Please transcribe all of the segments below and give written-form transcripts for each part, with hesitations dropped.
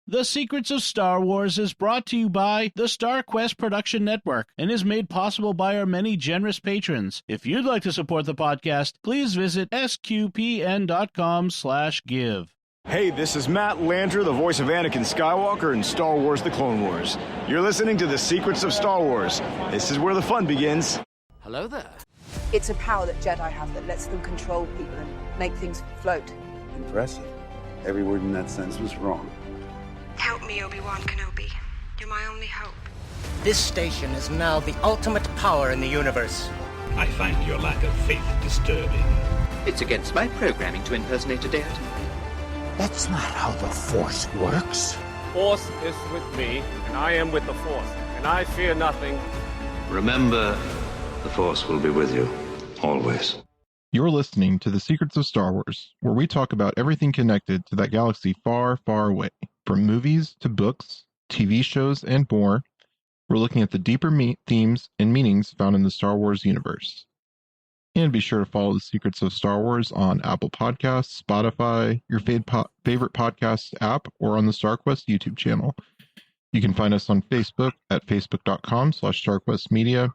The Secrets of Star Wars is brought to you by the Star Quest Production Network and is made possible by our many generous patrons. If you'd like to support the podcast, please visit sqpn.com/give. Hey, this is Matt Landry, the voice of Anakin Skywalker in Star Wars The Clone Wars. You're listening to The Secrets of Star Wars. This is where the fun begins. Hello there. It's a power that Jedi have that lets them control people and make things float. Impressive. Every word in that sentence was wrong. Help me, Obi-Wan Kenobi. You're my only hope. This station is now the ultimate power in the universe. I find your lack of faith disturbing. It's against my programming to impersonate a deity. That's not how the Force works. Force is with me, and I am with the Force, and I fear nothing. Remember, the Force will be with you, always. You're listening to The Secrets of Star Wars, where we talk about everything connected to that galaxy far, far away. From movies to books, TV shows, and more, we're looking at the deeper themes and meanings found in the Star Wars universe. And be sure to follow The Secrets of Star Wars on Apple Podcasts, Spotify, your favorite podcast app, or on the StarQuest YouTube channel. You can find us on Facebook at facebook.com/StarQuestMedia,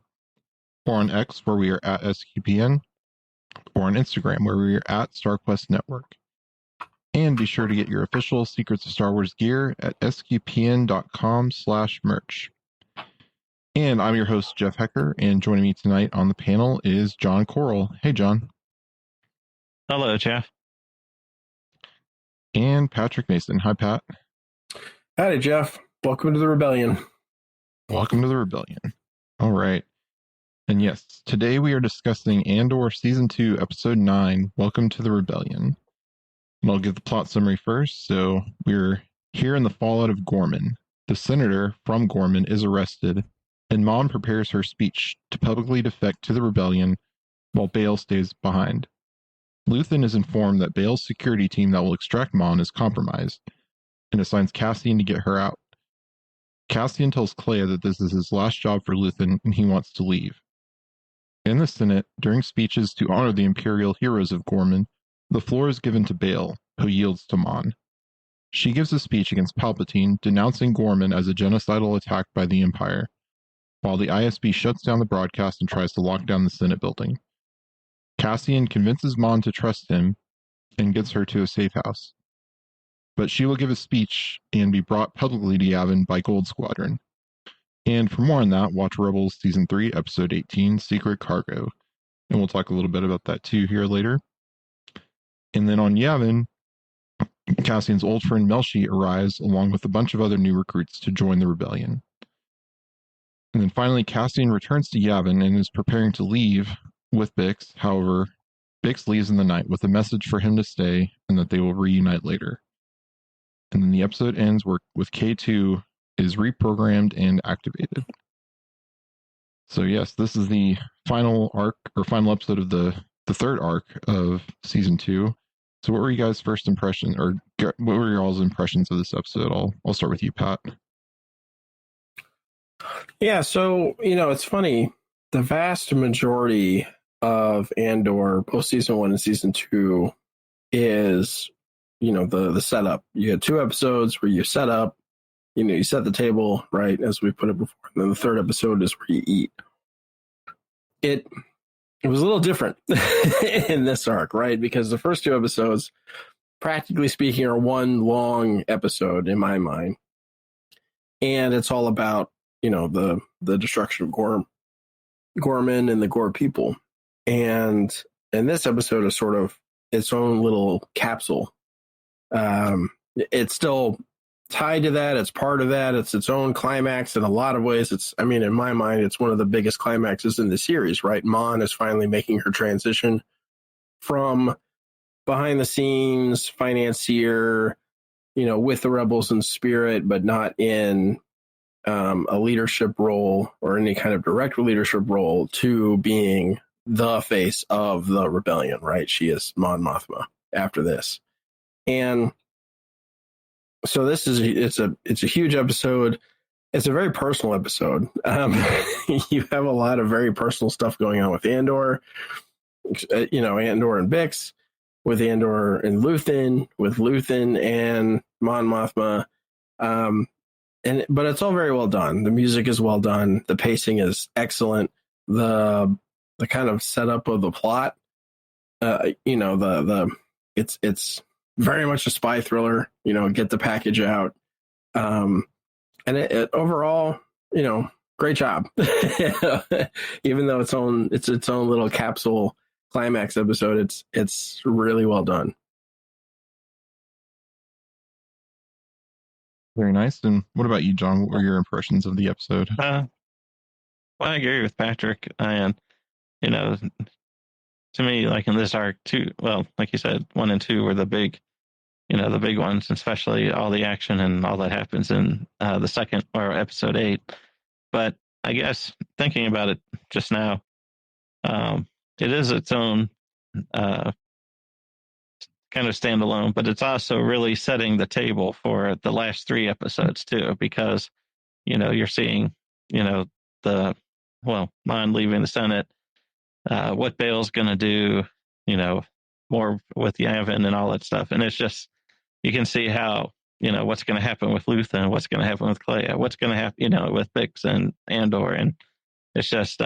or on X, where we are at SQPN, or on Instagram, where we are at StarQuest Network. And be sure to get your official Secrets of Star Wars gear at sqpn.com/merch. And I'm your host, Jeff Haecker, and joining me tonight on the panel is Jon Koral. Hey, John. Hello, Jeff. And Patrick Mason. Hi, Pat. Howdy, Jeff. Welcome to the Rebellion. Welcome to the Rebellion. All right. And yes, today we are discussing Andor Season 2, Episode 9, Welcome to the Rebellion. And I'll give the plot summary first. So we're here in the fallout of Gorman. The senator from Gorman is arrested, and Mon prepares her speech to publicly defect to the rebellion while Bail stays behind. Luthen is informed that Bail's security team that will extract Mon is compromised, and assigns Cassian to get her out. Cassian tells Clea that this is his last job for Luthen and he wants to leave. In the Senate, during speeches to honor the Imperial heroes of Gorman, the floor is given to Bail, who yields to Mon. She gives a speech against Palpatine, denouncing Gorman as a genocidal attack by the Empire, while the ISB shuts down the broadcast and tries to lock down the Senate building. Cassian convinces Mon to trust him and gets her to a safe house. But she will give a speech and be brought publicly to Yavin by Gold Squadron. And for more on that, watch Rebels Season 3, Episode 18, Secret Cargo. And we'll talk a little bit about that too here later. And then on Yavin, Cassian's old friend Melshi arrives along with a bunch of other new recruits to join the rebellion. And then finally, Cassian returns to Yavin and is preparing to leave with Bix. However, Bix leaves in the night with a message for him to stay and that they will reunite later. And then the episode ends with K2 is reprogrammed and activated. So yes, this is the final arc or final episode of the third arc of Season 2. So what were you guys' first impression, or what were your all's impressions of this episode? I'll start with you, Pat. Yeah, so, it's funny. The vast majority of Andor, both Season 1 and Season 2, is, the setup. You had 2 episodes where you set up, you set the table, right, as we put it before. And then the third episode is where you eat. It was a little different in this arc, right? Because the first 2 episodes, practically speaking, are one long episode in my mind. And it's all about, the destruction of Gorman and the Gore people. And this episode is sort of its own little capsule. It's still tied to that. It's part of that. It's its own climax in a lot of ways. In my mind, it's one of the biggest climaxes in the series, right? Mon is finally making her transition from behind the scenes financier, with the rebels in spirit, but not in a leadership role or any kind of direct leadership role, to being the face of the rebellion, right? She is Mon Mothma after this. And so it's a huge episode. It's a very personal episode. You have a lot of very personal stuff going on with Andor, Andor and Bix, with Andor and Luthen, with Luthen and Mon Mothma. But it's all very well done. The music is well done. The pacing is excellent. The kind of setup of the plot, it's very much a spy thriller. Get the package out, and it overall, great job. Even though it's its own little capsule climax episode, it's really well done. Very nice. And what about you, John? What were your impressions of the episode? Well, I agree with Patrick. And, to me, like in this arc, too, well, like you said, 1 and 2 were the big ones, especially all the action and all that happens in the second or episode 8. But I guess thinking about it just now, it is its own kind of standalone, but it's also really setting the table for the last 3 episodes too, because you're seeing Mon leaving the Senate, what Bale's going to do, more with Yavin and all that stuff, and it's just you can see how what's going to happen with Luthen, what's going to happen with Clea, what's going to happen with Bix and Andor, and it's just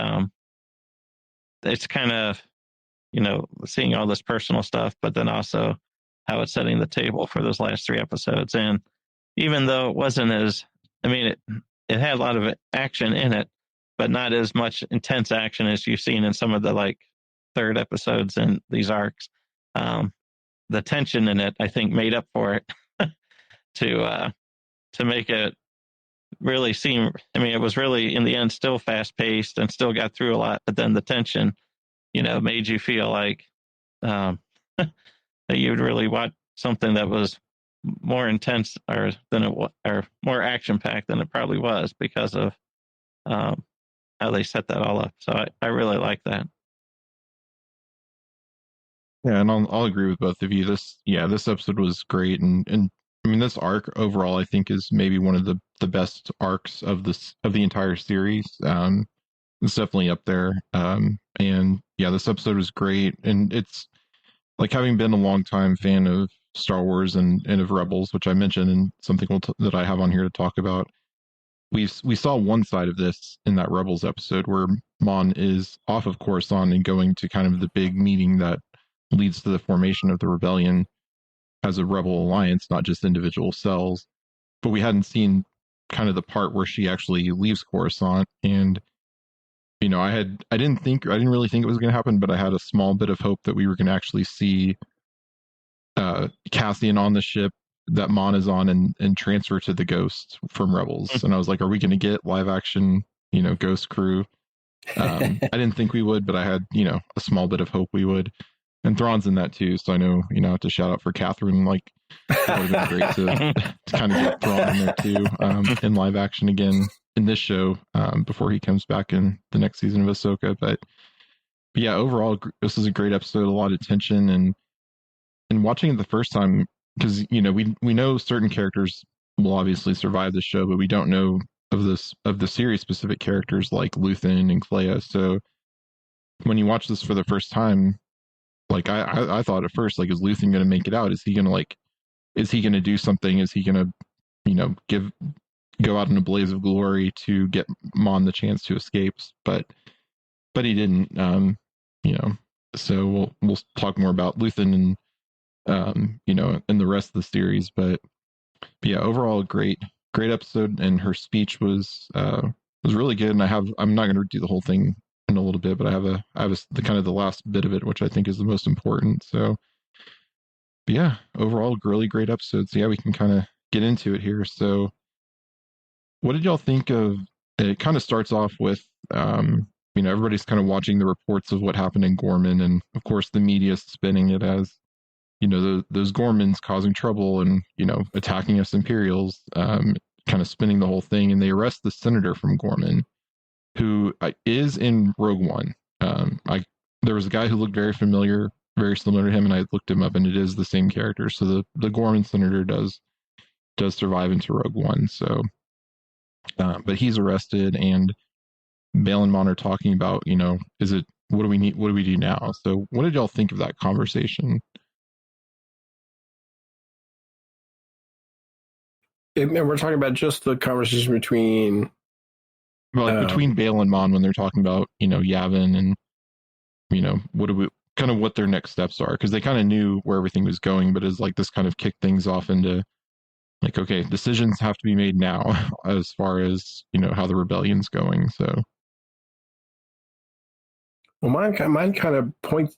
it's kind of seeing all this personal stuff, but then also how it's setting the table for those last 3 episodes. And even though it wasn't it had a lot of action in it, but not as much intense action as you've seen in some of the third episodes in these arcs. The tension in it, I think, made up for it to make it really seem. It was really in the end still fast paced and still got through a lot, but then the tension, made you feel like that you would really watch something that was more intense or more action packed than it probably was because of how they set that all up. So I really like that. Yeah, and I'll agree with both of you. This episode was great, and this arc overall I think is maybe one of the best arcs of the entire series. It's definitely up there. And yeah, this episode was great, and it's like, having been a longtime fan of Star Wars and of Rebels, which I mentioned, and something that I have on here to talk about. We saw one side of this in that Rebels episode where Mon is off of Coruscant and going to kind of the big meeting that leads to the formation of the rebellion as a rebel alliance, not just individual cells. But we hadn't seen kind of the part where she actually leaves Coruscant, and I didn't really think it was going to happen, but I had a small bit of hope that we were going to actually see Cassian on the ship that Mon is on and transfer to the Ghost from Rebels. And I was like, are we going to get live action, Ghost crew? I didn't think we would, but I had, a small bit of hope we would. And Thrawn's in that too, so I know, I have to shout out for Catherine. Like, it would have been great to kind of get Thrawn in there too, in live action again in this show, before he comes back in the next season of Ahsoka. But yeah, overall, this is a great episode. A lot of tension, and watching it the first time, because we know certain characters will obviously survive the show, but we don't know of the series specific characters like Luthen and Clea. So when you watch this for the first time, like I thought at first, like, is Luthen going to make it out? Is he going to do something? Is he going to go out in a blaze of glory to get Mon the chance to escape? But he didn't. So we'll talk more about Luthen and in the rest of the series. But yeah, overall, great episode, and her speech was really good. And I'm not going to do the whole thing in a little bit, but I have the kind of the last bit of it, which I think is the most important. So yeah, overall, really great episode. So yeah, we can kind of get into it here. So what did y'all think of it? Kind of starts off with everybody's kind of watching the reports of what happened in Gorman, and of course the media spinning it as those Gormans causing trouble and attacking us Imperials, kind of spinning the whole thing. And they arrest the senator from Gorman, who is in Rogue One. There was a guy who looked very familiar, very similar to him, and I looked him up, and it is the same character. So the Gorman senator does survive into Rogue One. So, but he's arrested, and Bale and Mon are talking about, what do we need? What do we do now? So what did y'all think of that conversation? And we're talking about just the conversation between... between Bail and Mon when they're talking about, Yavin and, what their next steps are. Because they kind of knew where everything was going, but as like this kind of kicked things off into like, okay, decisions have to be made now as far as, how the rebellion's going. So... Well, mine kind of points.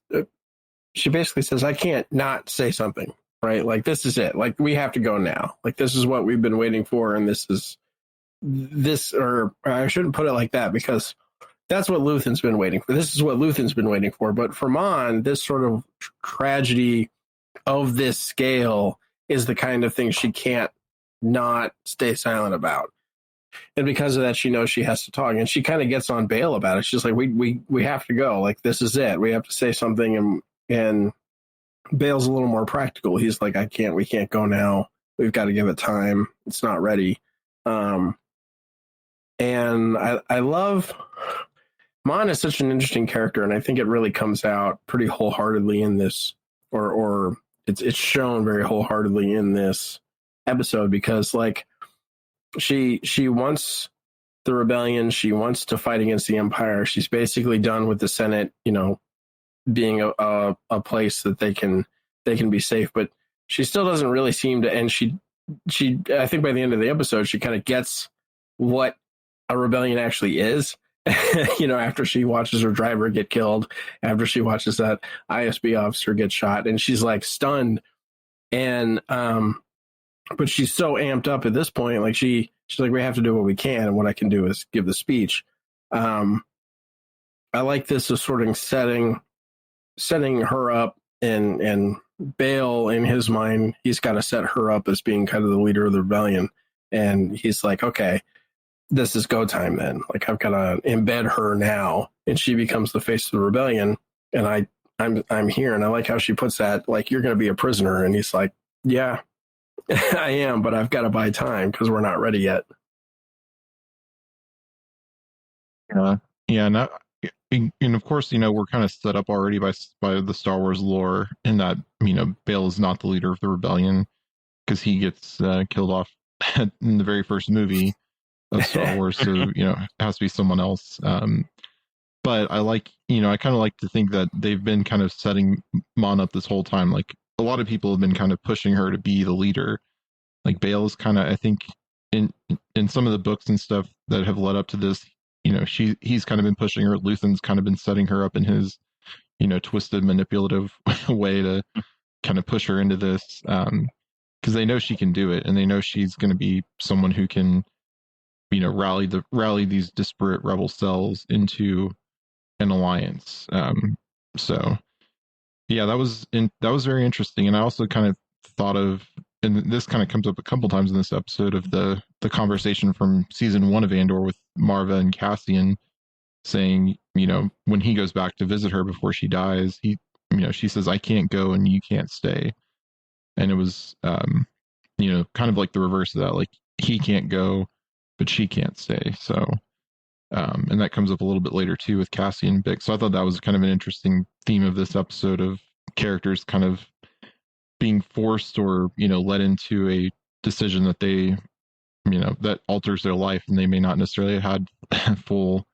She basically says, "I can't not say something, right? Like this is it. Like we have to go now. Like this is what we've been waiting for, and this. Or I shouldn't put it like that because that's what Luthen's been waiting for. This is what Luthen's been waiting for. But for Mon, this sort of tragedy of this scale is the kind of thing she can't not stay silent about." And because of that, she knows she has to talk, and she kind of gets on Bail about it. She's like, we have to go. Like, this is it. We have to say something. And Bail's a little more practical. He's like, we can't go now. We've got to give it time. It's not ready. And I love, Mon is such an interesting character. And I think it really comes out pretty wholeheartedly in this, or it's shown very wholeheartedly in this episode, because like, she wants the rebellion. She wants to fight against the Empire. She's basically done with the Senate, being a place that they can be safe. But she still doesn't really seem to. And she I think by the end of the episode, she kind of gets what a rebellion actually is. After she watches her driver get killed, after she watches that ISB officer get shot, and she's like stunned. And but she's so amped up at this point. Like she's like, we have to do what we can. And what I can do is give the speech. I like this as sort of setting her up, and Bail in his mind, he's got to set her up as being kind of the leader of the rebellion. And he's like, okay, this is go time then. Like I've got to embed her now. And she becomes the face of the rebellion. And I'm here. And I like how she puts that, like, you're going to be a prisoner. And he's like, yeah, I am, but I've got to buy time because we're not ready yet. And of course, we're kind of set up already by the Star Wars lore in that, Bail is not the leader of the rebellion because he gets killed off in the very first movie of Star Wars. So, it has to be someone else. But I like, I kind of like to think that they've been kind of setting Mon up this whole time. Like, a lot of people have been kind of pushing her to be the leader. Like Bail is kind of, I think, in some of the books and stuff that have led up to this, he's kind of been pushing her. Luthen's kind of been setting her up in his, twisted, manipulative way to kind of push her into this, because they know she can do it, and they know she's going to be someone who can, rally these disparate rebel cells into an alliance. So. Yeah, that was very interesting. And I also kind of thought of, and this kind of comes up a couple times in this episode, of the conversation from season 1 of Andor with Marva and Cassian saying, when he goes back to visit her before she dies, she says, I can't go and you can't stay. And it was, kind of like the reverse of that, like he can't go, but she can't stay. So, and that comes up a little bit later too with Cassian and Bix. So I thought that was kind of an interesting theme of this episode, of characters kind of being forced or, led into a decision that they, that alters their life, and they may not necessarily have had full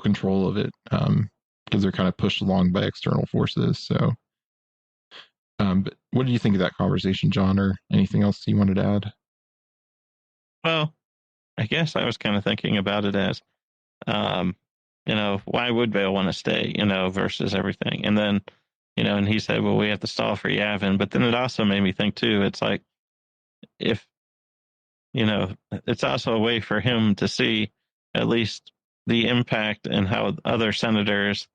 control of it, because they're kind of pushed along by external forces. So, but what do you think of that conversation, John, or anything else you wanted to add? Well, I guess I was kind of thinking about it as, why would Bail want to stay, versus everything. And then, and he said, well, we have to stall for Yavin. But then it also made me think too, it's like, if, it's also a way for him to see at least the impact and how other senators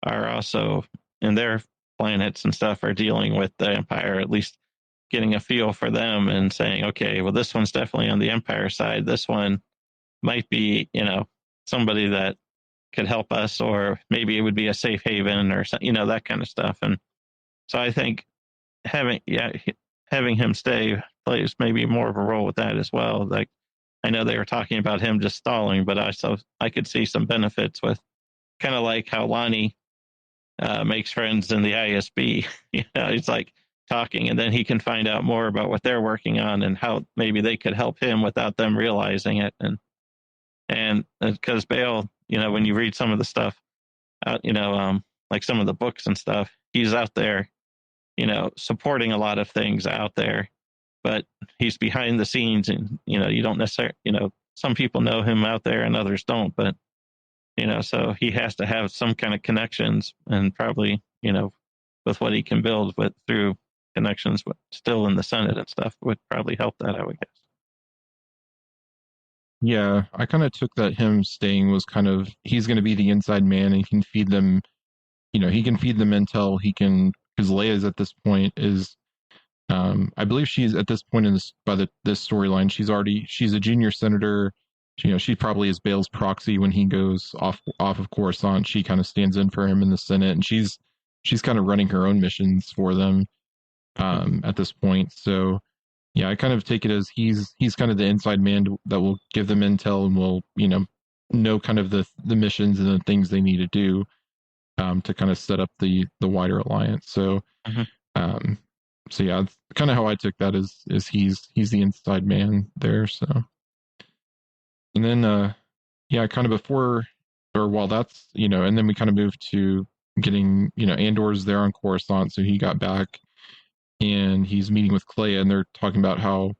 are also in their planets and stuff are dealing with the Empire, at least getting a feel for them and saying, okay, well, this one's definitely on the Empire side. This one might be, somebody that could help us, or maybe it would be a safe haven, or that kind of stuff. And so I think having him stay plays maybe more of a role with that as well. Like, I know they were talking about him just stalling, but I could see some benefits with, kind of like how Lonnie makes friends in the ISB. It's like talking, and then he can find out more about what they're working on and how maybe they could help him without them realizing it. And because Bale, when you read some of the stuff, like some of the books and stuff, he's out there, supporting a lot of things out there, but he's behind the scenes, and you don't necessarily, some people know him out there and others don't, but so he has to have some kind of connections, and probably with what he can build with through connections with still in the Senate and stuff would probably help that, I would guess. Yeah, I kind of took that him staying was kind of, he's going to be the inside man, and he can feed them, he can feed them intel. He can, because Leia's at this point is, I believe she's at this point in this, this storyline, she's a junior senator. She probably is Bale's proxy when he goes off of Coruscant. She kind of stands in for him in the Senate, and she's kind of running her own missions for them at this point. So yeah, I kind of take it as he's kind of the inside man that will give them intel and will know kind of the missions and the things they need to do to kind of set up the wider alliance. So so yeah, it's kind of how I took that is he's the inside man there. So, and then yeah, kind of before or while that's and then we kind of moved to getting Andor's there on Coruscant, so he got back and he's meeting with Kleya, and they're talking about how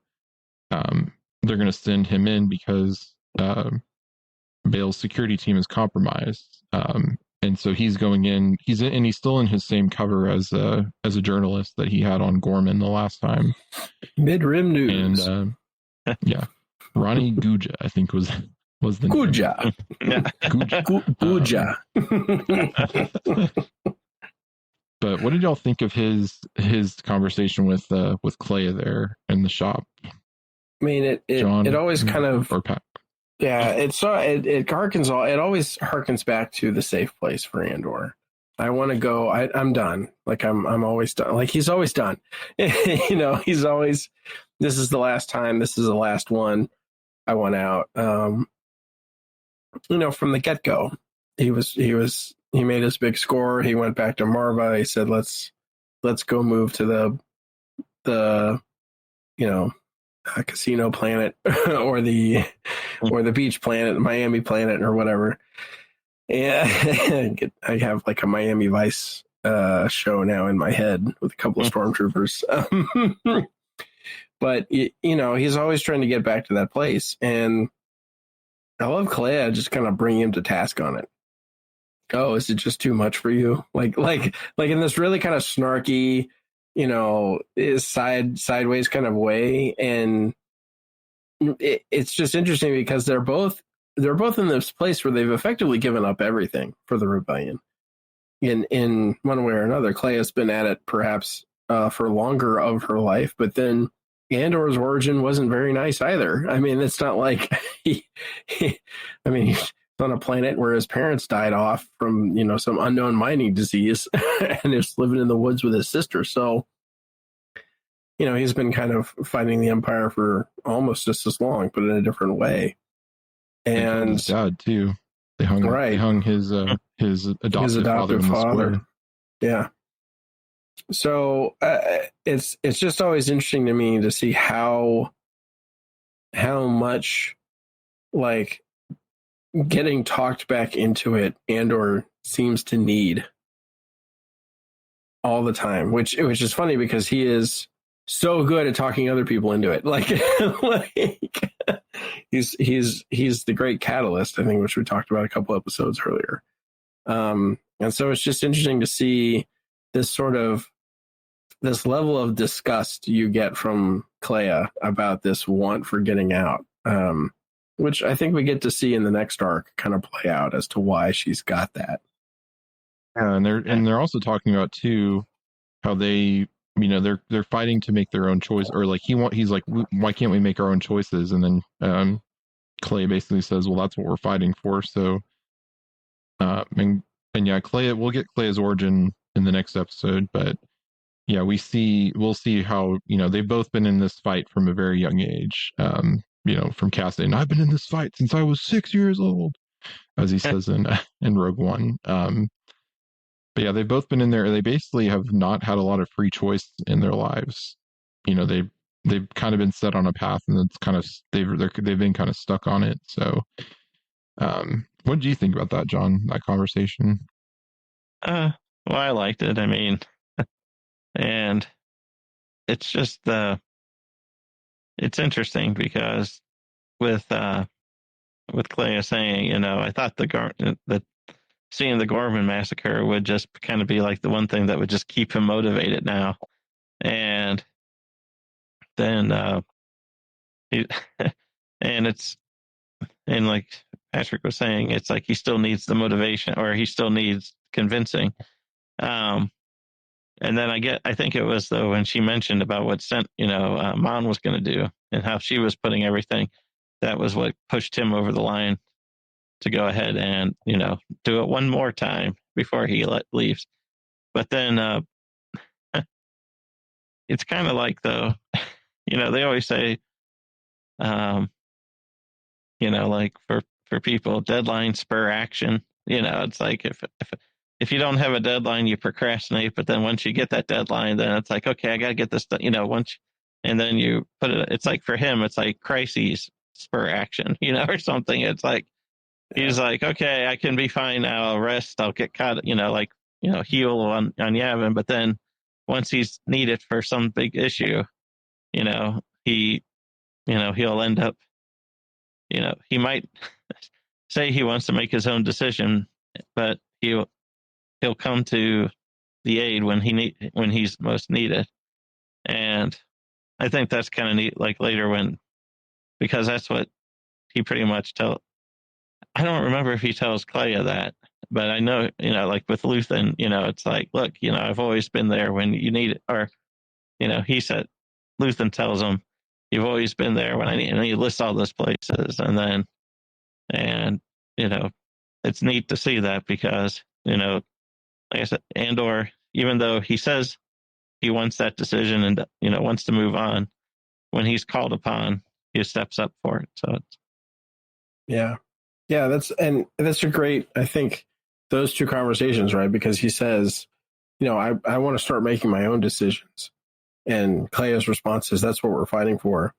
they're going to send him in because Bale's security team is compromised, and so he's going in. He's still in his same cover as a journalist that he had on Gorman the last time. Mid-rim news, and yeah, Ronnie Guja, I think was the Guja. Guja. But what did y'all think of his conversation with Kleya there in the shop? I mean, it always kind of, or Pat. Yeah, it always harkens back to the safe place for Andor. I want to go. I'm done. Like I'm always done. Like he's always done. He's always. This is the last time. This is the last one. I want out. From the get go, he made his big score. He went back to Marva. He said, "Let's go move to the casino planet or the beach planet, Miami planet, or whatever." Yeah, I have like a Miami Vice show now in my head with a couple of stormtroopers. But he's always trying to get back to that place, and I love Kleya just kind of bring him to task on it. Oh, is it just too much for you? Like in this really kind of snarky, sideways kind of way. And it's just interesting because they're both in this place where they've effectively given up everything for the rebellion. In one way or another, Kleya's been at it perhaps for longer of her life, but then Andor's origin wasn't very nice either. I mean, it's not like he's on a planet where his parents died off from, some unknown mining disease and is living in the woods with his sister. So, he's been kind of fighting the Empire for almost just as long, but in a different way. And his dad too. They hung his adoptive father. Yeah. So it's just always interesting to me to see how much like getting talked back into it Andor seems to need all the time, which is funny because he is so good at talking other people into it. Like he's the great catalyst, I think, which we talked about a couple episodes earlier. And so it's just interesting to see this level of disgust you get from Kleya about this want for getting out, which I think we get to see in the next arc kind of play out as to why she's got that. Yeah, and they're also talking about too how they, they're fighting to make their own choice, or like he's like, why can't we make our own choices? And then Kleya basically says, well, that's what we're fighting for. So, and yeah, we'll get Kleya's origin in the next episode, but yeah, we'll see how, they've both been in this fight from a very young age. From Cassian, I've been in this fight since I was 6 years old, as he says in Rogue One. But yeah, they've both been in there. They basically have not had a lot of free choice in their lives. They've kind of been set on a path, and it's kind of they've been kind of stuck on it. So, what do you think about that, John? That conversation? Well, I liked it. I mean, and it's just it's interesting because with Clea saying, I thought that seeing the Gorman massacre would just kind of be like the one thing that would just keep him motivated now. And then and like Patrick was saying, it's like he still needs the motivation, or he still needs convincing. And then I think it was though when she mentioned about what Mon was going to do and how she was putting everything, that was what pushed him over the line to go ahead and do it one more time before he leaves. But then it's kind of like though, they always say, like for people, deadlines spur action. It's like if you don't have a deadline, you procrastinate. But then once you get that deadline, then it's like, okay, I got to get this done. And then you put it. It's like for him, it's like crises spur action, or something. It's like he's like, okay, I can be fine now. I'll rest. I'll get caught. Heal on Yavin. But then once he's needed for some big issue, he'll end up. He might say he wants to make his own decision, but he'll come to the aid when he's most needed. And I think that's kind of neat. Like later because that's what he pretty much I don't remember if he tells Clea that, but I know, like with Luthen, it's like, look, I've always been there when you need it. Or, he said, Luthen tells him, you've always been there when I need, and he lists all those places. And it's neat to see that because, like I said, Andor, even though he says he wants that decision and, wants to move on, when he's called upon, he steps up for it. So it's. Yeah, that's a great, I think, those two conversations, right? Because he says, I want to start making my own decisions. And Clea's response is, that's what we're fighting for.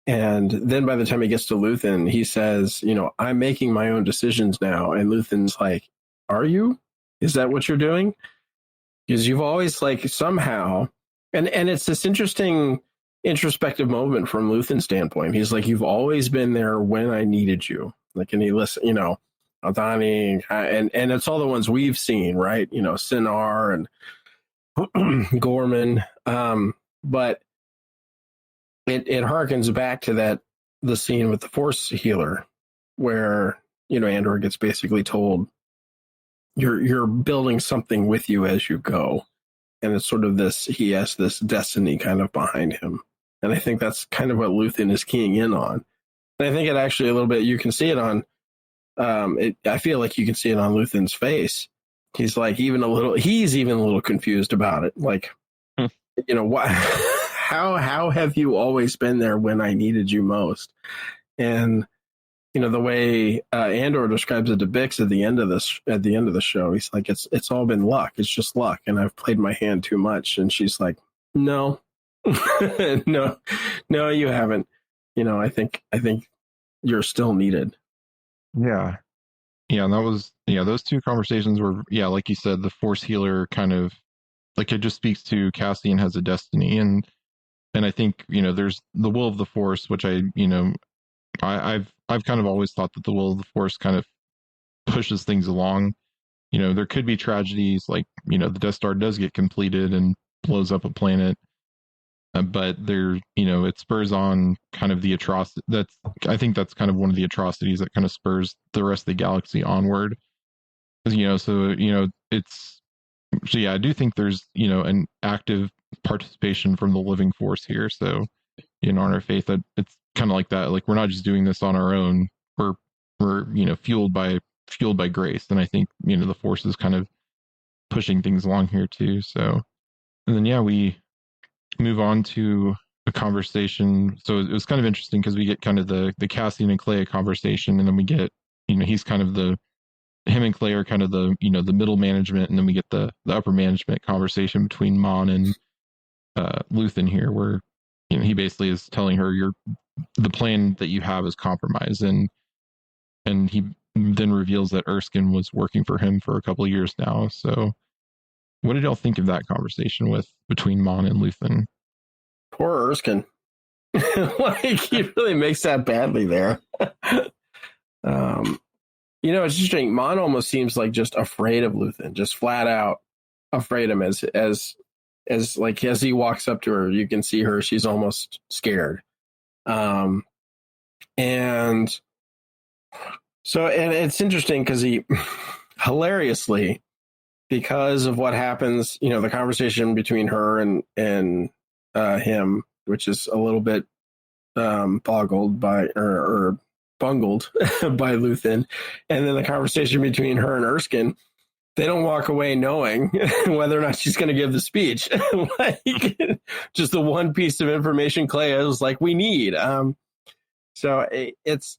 And then by the time he gets to Luthen, he says, I'm making my own decisions now. And Luthen's like, are you? Is that what you're doing? Because you've always somehow, and it's this interesting introspective moment from Luthen's standpoint. He's like, you've always been there when I needed you. And he listened, Aldani, and it's all the ones we've seen, right? Sinar and Gorman. But it harkens back to the scene with the Force healer where, Andor gets basically told you're building something with you as you go. And it's sort of he has this destiny kind of behind him. And I think that's kind of what Luthen is keying in on. And I think it actually a little bit, you can see it on, I feel like you can see it on Luthen's face. He's even a little confused about it. Why, how have you always been there when I needed you most? And, the way Andor describes it to Bix at the end of the show, he's like, it's all been luck. It's just luck. And I've played my hand too much. And she's like, no, no, you haven't. I think you're still needed. Yeah. And that was, those two conversations were, like you said, the Force healer kind of, it just speaks to Cassian has a destiny. And I think, there's the will of the Force, which I've kind of always thought that the will of the Force kind of pushes things along. There could be tragedies the Death Star does get completed and blows up a planet. But it spurs on kind of the atrocity. I think that's kind of one of the atrocities that kind of spurs the rest of the galaxy onward. I do think there's, an active participation from the living Force here. So, in honor of faith, that it's kind of like that. We're not just doing this on our own. We're fueled by grace. And I think, the Force is kind of pushing things along here too. So, and then, we move on to a conversation. So it was kind of interesting because we get kind of the Cassian and Clea conversation, and then we get, he's kind of the him and Clay are kind of the middle management, and then we get the upper management conversation between Mon and Luthen here, where he basically is telling her the plan that you have is compromised, and he then reveals that Erskine was working for him for a couple of years now. So what did y'all think of that conversation between Mon and Luthen? Poor Erskine. He really makes that badly there. It's interesting. Mon almost seems like just afraid of Luthen, just flat out afraid of him. As he walks up to her, you can see her; she's almost scared. And it's interesting because he hilariously, because of what happens, the conversation between her and him, which is a little bit bungled by Luthen, and then the conversation between her and Erskine, they don't walk away knowing whether or not she's going to give the speech. Just the one piece of information Clay is like, we need. So it's,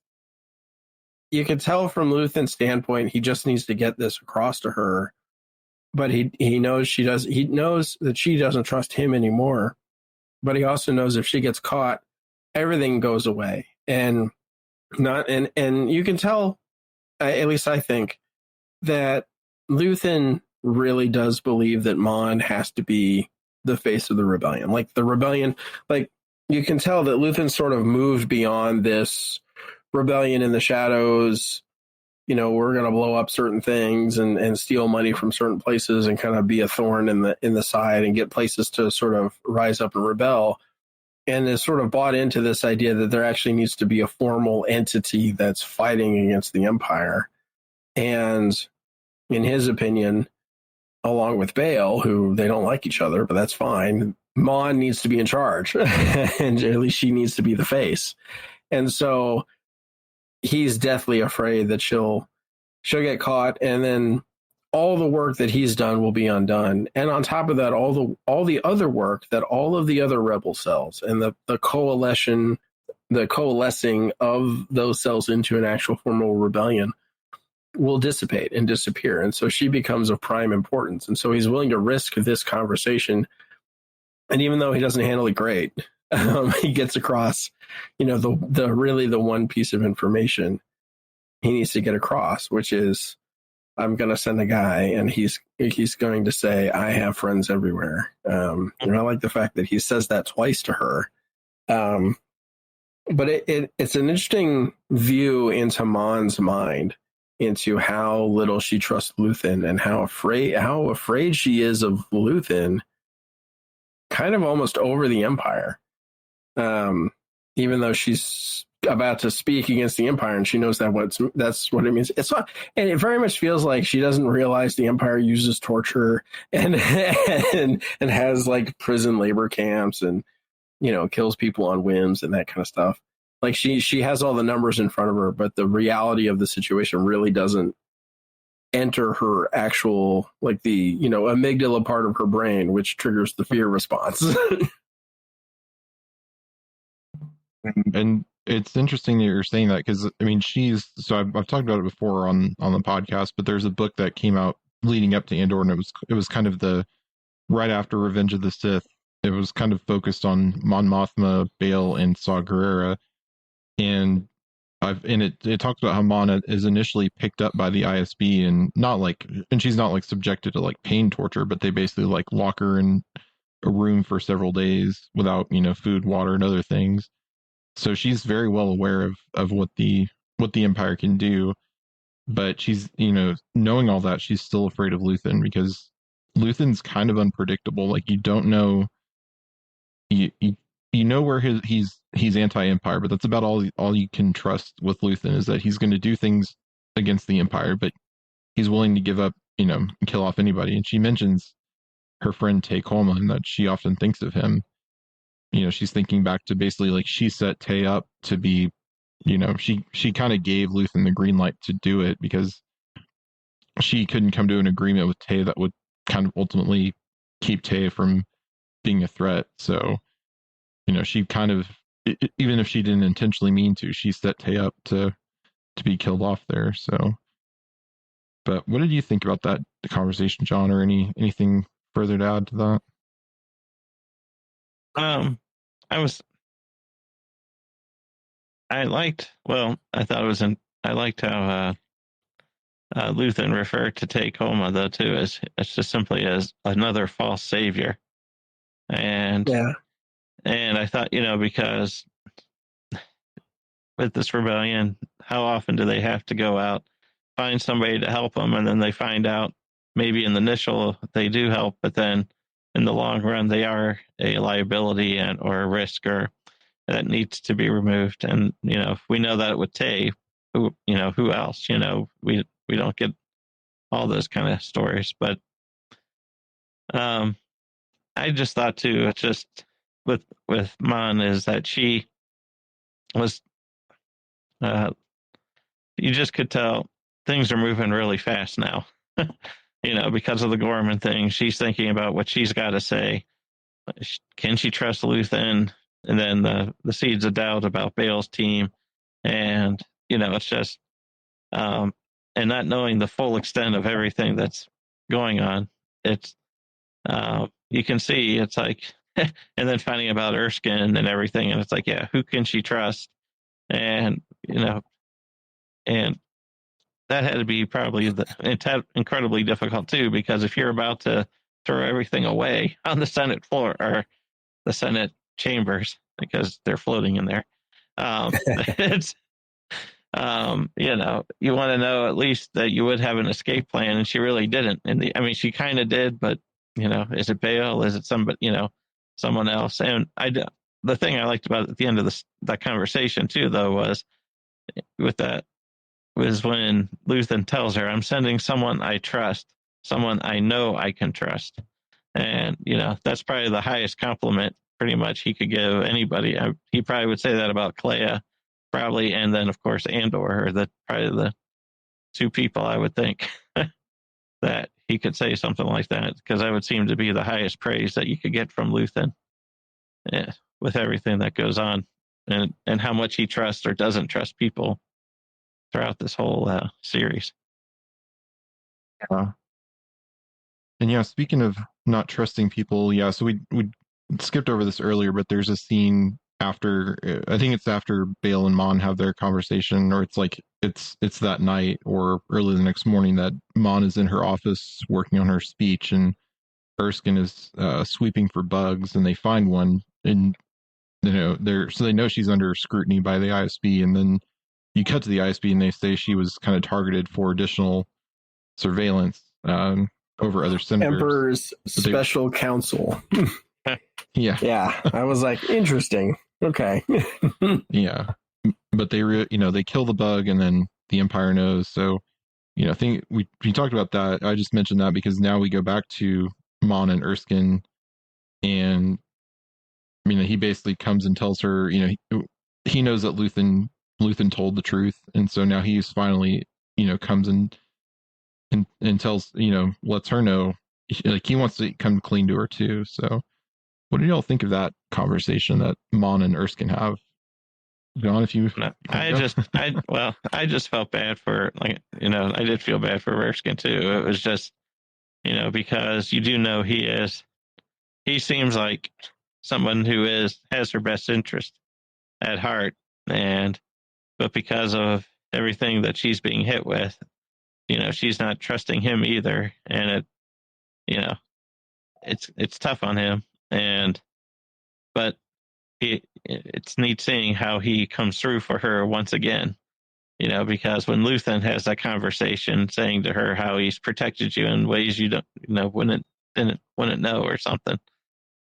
you can tell from Luthen's standpoint, he just needs to get this across to her, but he knows he knows that she doesn't trust him anymore, but he also knows if she gets caught, everything goes away. And you can tell, at least I think, that Luthen really does believe that Mon has to be the face of the rebellion. Like the rebellion, you can tell that Luthen sort of moved beyond this rebellion in the shadows. We're going to blow up certain things and steal money from certain places and kind of be a thorn in the side and get places to sort of rise up and rebel. And is sort of bought into this idea that there actually needs to be a formal entity that's fighting against the Empire. And in his opinion, along with Bail, who they don't like each other, but that's fine, Mon needs to be in charge. And at least she needs to be the face. And so he's deathly afraid that she'll get caught, and then all the work that he's done will be undone. And on top of that, all the other work that all of the other rebel cells and the coalescing of those cells into an actual formal rebellion will dissipate and disappear. And so she becomes of prime importance. And so he's willing to risk this conversation. And even though he doesn't handle it great, he gets across, the one piece of information he needs to get across, which is, I'm going to send a guy, and he's going to say, I have friends everywhere. I like the fact that he says that twice to her. But it's an interesting view into Mon's mind, into how little she trusts Luthen and how afraid she is of Luthen, kind of almost over the Empire. Even though she's about to speak against the Empire, and she knows that's what it means. It's not, and it very much feels like she doesn't realize the Empire uses torture and has like prison labor camps and kills people on whims and that kind of stuff. Like she has all the numbers in front of her, but the reality of the situation really doesn't enter her actual, like the amygdala part of her brain, which triggers the fear response. And it's interesting that you're saying that, because I've talked about it before on the podcast, but there's a book that came out leading up to Andor, and it was kind of the right after Revenge of the Sith. It was kind of focused on Mon Mothma, Bail, and Saw Gerrera, and it talks about how Mon is initially picked up by the ISB and she's not like subjected to like pain torture, but they basically like lock her in a room for several days without food, water, and other things. So she's very well aware of what the Empire can do, but she's, knowing all that, she's still afraid of Luthen, because Luthen's kind of unpredictable. Like, you don't know, you know where he's anti-Empire, but that's about all you can trust with Luthen, is that he's going to do things against the Empire, but he's willing to give up, kill off anybody. And she mentions her friend Tay Coleman, and that she often thinks of him. She's thinking back to basically like she set Tay up to be, she kind of gave Luthen the green light to do it, because she couldn't come to an agreement with Tay that would kind of ultimately keep Tay from being a threat. So, she kind of, even if she didn't intentionally mean to, she set Tay up to be killed off there. So But what did you think about the conversation, John, or anything further to add to that? I liked how Luthen referred to Take Homa, though, too, as just simply as another false savior. And I thought, because with this rebellion, how often do they have to go out, find somebody to help them, and then they find out maybe in the initial they do help, but then in the long run they are a liability or a risk or that needs to be removed. And we know that with Tay, who else? We don't get all those kind of stories, but I just thought too, it's just with Mon is that she was you just could tell things are moving really fast now. Because of the Gorman thing, she's thinking about what she's got to say. Can she trust Luthen? And then the seeds of doubt about Bale's team, and it's just and not knowing the full extent of everything that's going on. It's you can see it's like, and then finding about Erskine and everything, and it's like, yeah, who can she trust? And and that had to be probably incredibly difficult too, because if you're about to throw everything away on the Senate floor or the Senate chambers, because they're floating in there, it's you want to know at least that you would have an escape plan, and she really didn't. She kind of did, but is it Bale? Is it somebody? Someone else? And the thing I liked about at the end of that conversation too, though, was when Luthen tells her, "I'm sending someone I trust, someone I know I can trust," and that's probably the highest compliment pretty much he could give anybody. He probably would say that about Clea, probably, and then of course Andor, or probably the two people I would think that he could say something like that, because that would seem to be the highest praise that you could get from Luthen, with everything that goes on, and how much he trusts or doesn't trust people throughout this whole series. And speaking of not trusting people, so we skipped over this earlier, but there's a scene after, I think it's after Bale and Mon have their conversation, or it's like it's that night or early the next morning, that Mon is in her office working on her speech, and Erskine is sweeping for bugs, and they find one, and so they know she's under scrutiny by the ISB, and then you cut to the ISB and they say she was kind of targeted for additional surveillance over other senators. Emperor's special counsel. Yeah. I was like, interesting. Okay. Yeah, but they kill the bug, and then the Empire knows. So I think we talked about that. I just mentioned that because now we go back to Mon and Erskine, and he basically comes and tells her, he knows that Luthen told the truth, and so now he's finally comes and tells, lets her know, like, he wants to come clean to her too. So what do y'all think of that conversation that Mon and Erskine have? John, if you I just felt bad for, I did feel bad for Erskine too. It was just because you do know he seems like someone who has her best interest at heart, but because of everything that she's being hit with, she's not trusting him either, and it's tough on him. But it's neat seeing how he comes through for her once again, because when Luthen has that conversation saying to her how he's protected you in ways you wouldn't know or something,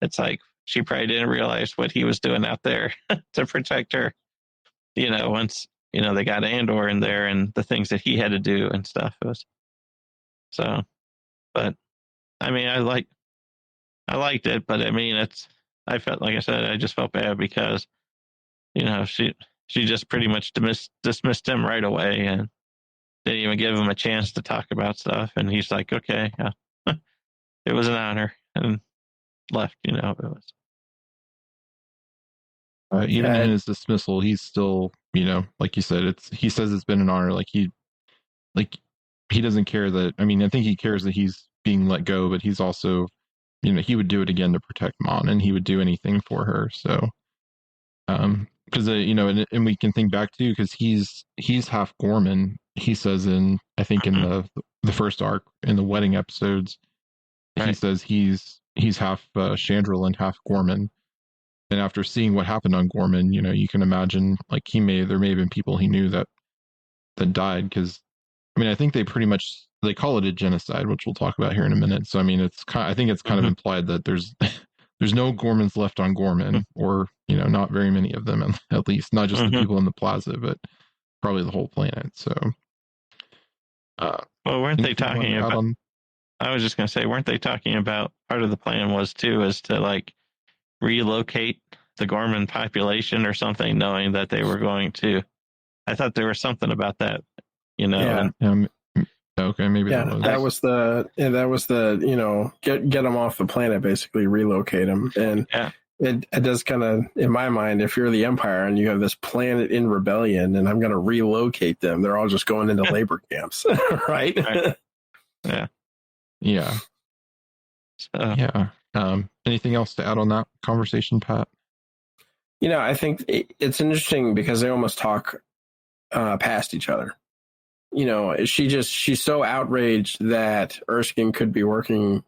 it's like she probably didn't realize what he was doing out there to protect her, once they got Andor in there and the things that he had to do and stuff. But I liked it, but I felt, like I said, I just felt bad because she just pretty much dismissed him right away and didn't even give him a chance to talk about stuff. And he's like, okay, yeah, it was an honor, and left. It was. Even in his dismissal, he's still, like you said, he says it's been an honor. he doesn't care that. I mean, I think he cares that he's being let go, but he's also, he would do it again to protect Mon, and he would do anything for her. So, because and we can think back too, because he's half Gorman. He says in the first arc in the wedding episodes, he says he's half Chandril and half Gorman. And after seeing what happened on Gorman, you can imagine like there may have been people he knew that died, because I think they call it a genocide, which we'll talk about here in a minute. So I think it's kind of implied that there's no Gormans left on Gorman, or not very many of them, at least not just the people in the plaza, but probably the whole planet. So, well, weren't they talking about? I was just going to say, weren't they talking about part of the plan was to like relocate the Gorman population or something, knowing that they were going to? I thought there was something about that, Yeah. Okay, maybe that was the get them off the planet, basically relocate them. And it does kind of, in my mind, if you're the Empire and you have this planet in rebellion and I'm going to relocate them, they're all just going into labor camps, right? Yeah. So. Anything else to add on that conversation, Pat? I think it's interesting because they almost talk past each other. She's so outraged that Erskine could be working,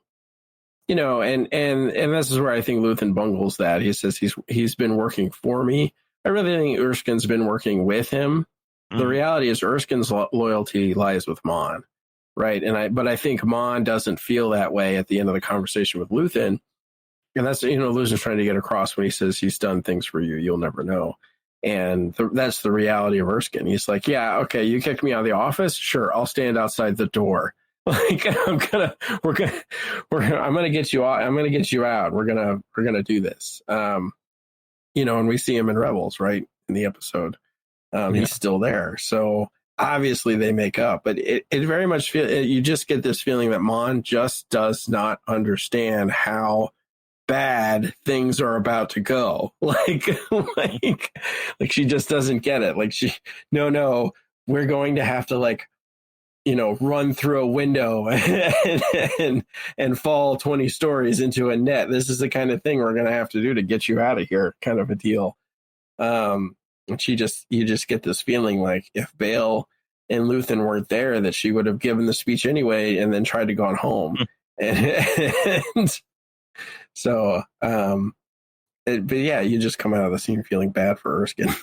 and this is where I think Luthen bungles that. He says he's been working for me. I really think Erskine's been working with him. The reality is Erskine's loyalty lies with Mon, right? But I think Mon doesn't feel that way at the end of the conversation with Luthen. And that's, Luthen's trying to get across when he says he's done things for you you'll never know. And that's the reality of Erskine. He's like, yeah, okay, you kicked me out of the office. Sure, I'll stand outside the door. Like, I'm gonna get you out. I'm gonna get you out. We're gonna do this. And we see him in Rebels, right, in the episode. He's still there. So obviously they make up, but it very much you just get this feeling that Mon just does not understand how bad things are about to go. Like she just doesn't get it. Like no, we're going to have to run through a window and fall 20 stories into a net. This is the kind of thing we're going to have to do to get you out of here, kind of a deal. And you just get this feeling like if Bail and Luthen weren't there, that she would have given the speech anyway and then tried to go home. And so, but yeah, you just come out of the scene feeling bad for Erskine.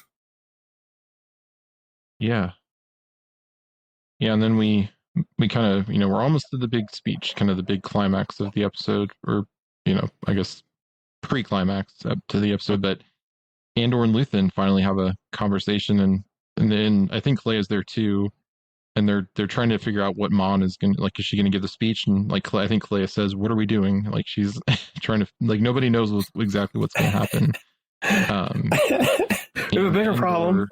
Yeah. And then we kind of, we're almost to the big speech, kind of the big climax of the episode, or, I guess pre-climax up to the episode. But Andor and Luthen finally have a conversation, and then I think Leia's there too. And they're trying to figure out what Mon is going to, is she going to give the speech? And I think Leia says, what are we doing? Like, she's trying to, nobody knows exactly what's going to happen. We have a bigger problem.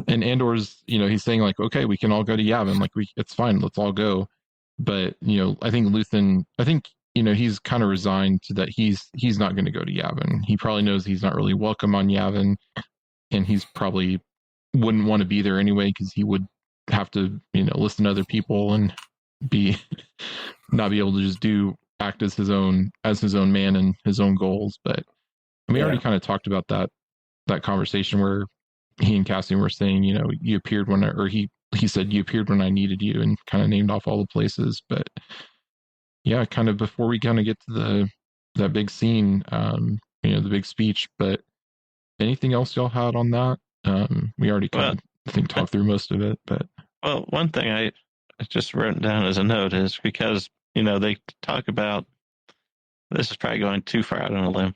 And Andor's, he's saying okay, we can all go to Yavin. It's fine. Let's all go. But, I think Luthen, he's kind of resigned to that. He's not going to go to Yavin. He probably knows he's not really welcome on Yavin. And he's probably wouldn't want to be there anyway, because he would have to, listen to other people and not be able to just act as his own man and his own goals. But we already kind of talked about that conversation where he and Cassian were saying, you appeared when he said you appeared when I needed you, and kind of named off all the places. But yeah, kind of before we kind of get to that big scene, the big speech. But anything else y'all had on that? We already kind of talked through most of it, but one thing I just wrote down as a note is because they talk about, this is probably going too far out on a limb,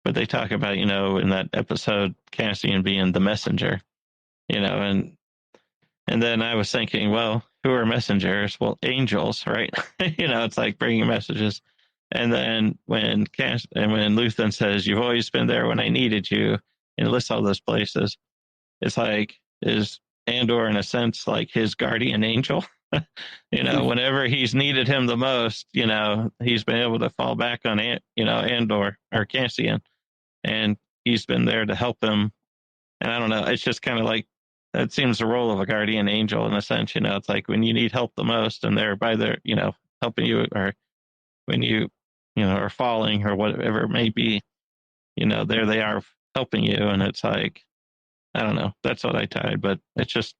but they talk about in that episode Cassian being the messenger, and then I was thinking, well, who are messengers? Well, angels, right? It's like bringing messages. And then when Luthen says, "You've always been there when I needed you," and lists all those places. It's like, is Andor in a sense like his guardian angel? Whenever he's needed him the most, he's been able to fall back on Andor or Cassian, and he's been there to help him. And I don't know, it's just kind of like that seems the role of a guardian angel in a sense. It's like when you need help the most, and they're by their, helping you, or when you, are falling or whatever it may be, there they are helping you, and it's like, I don't know. That's what I tied, but it's just,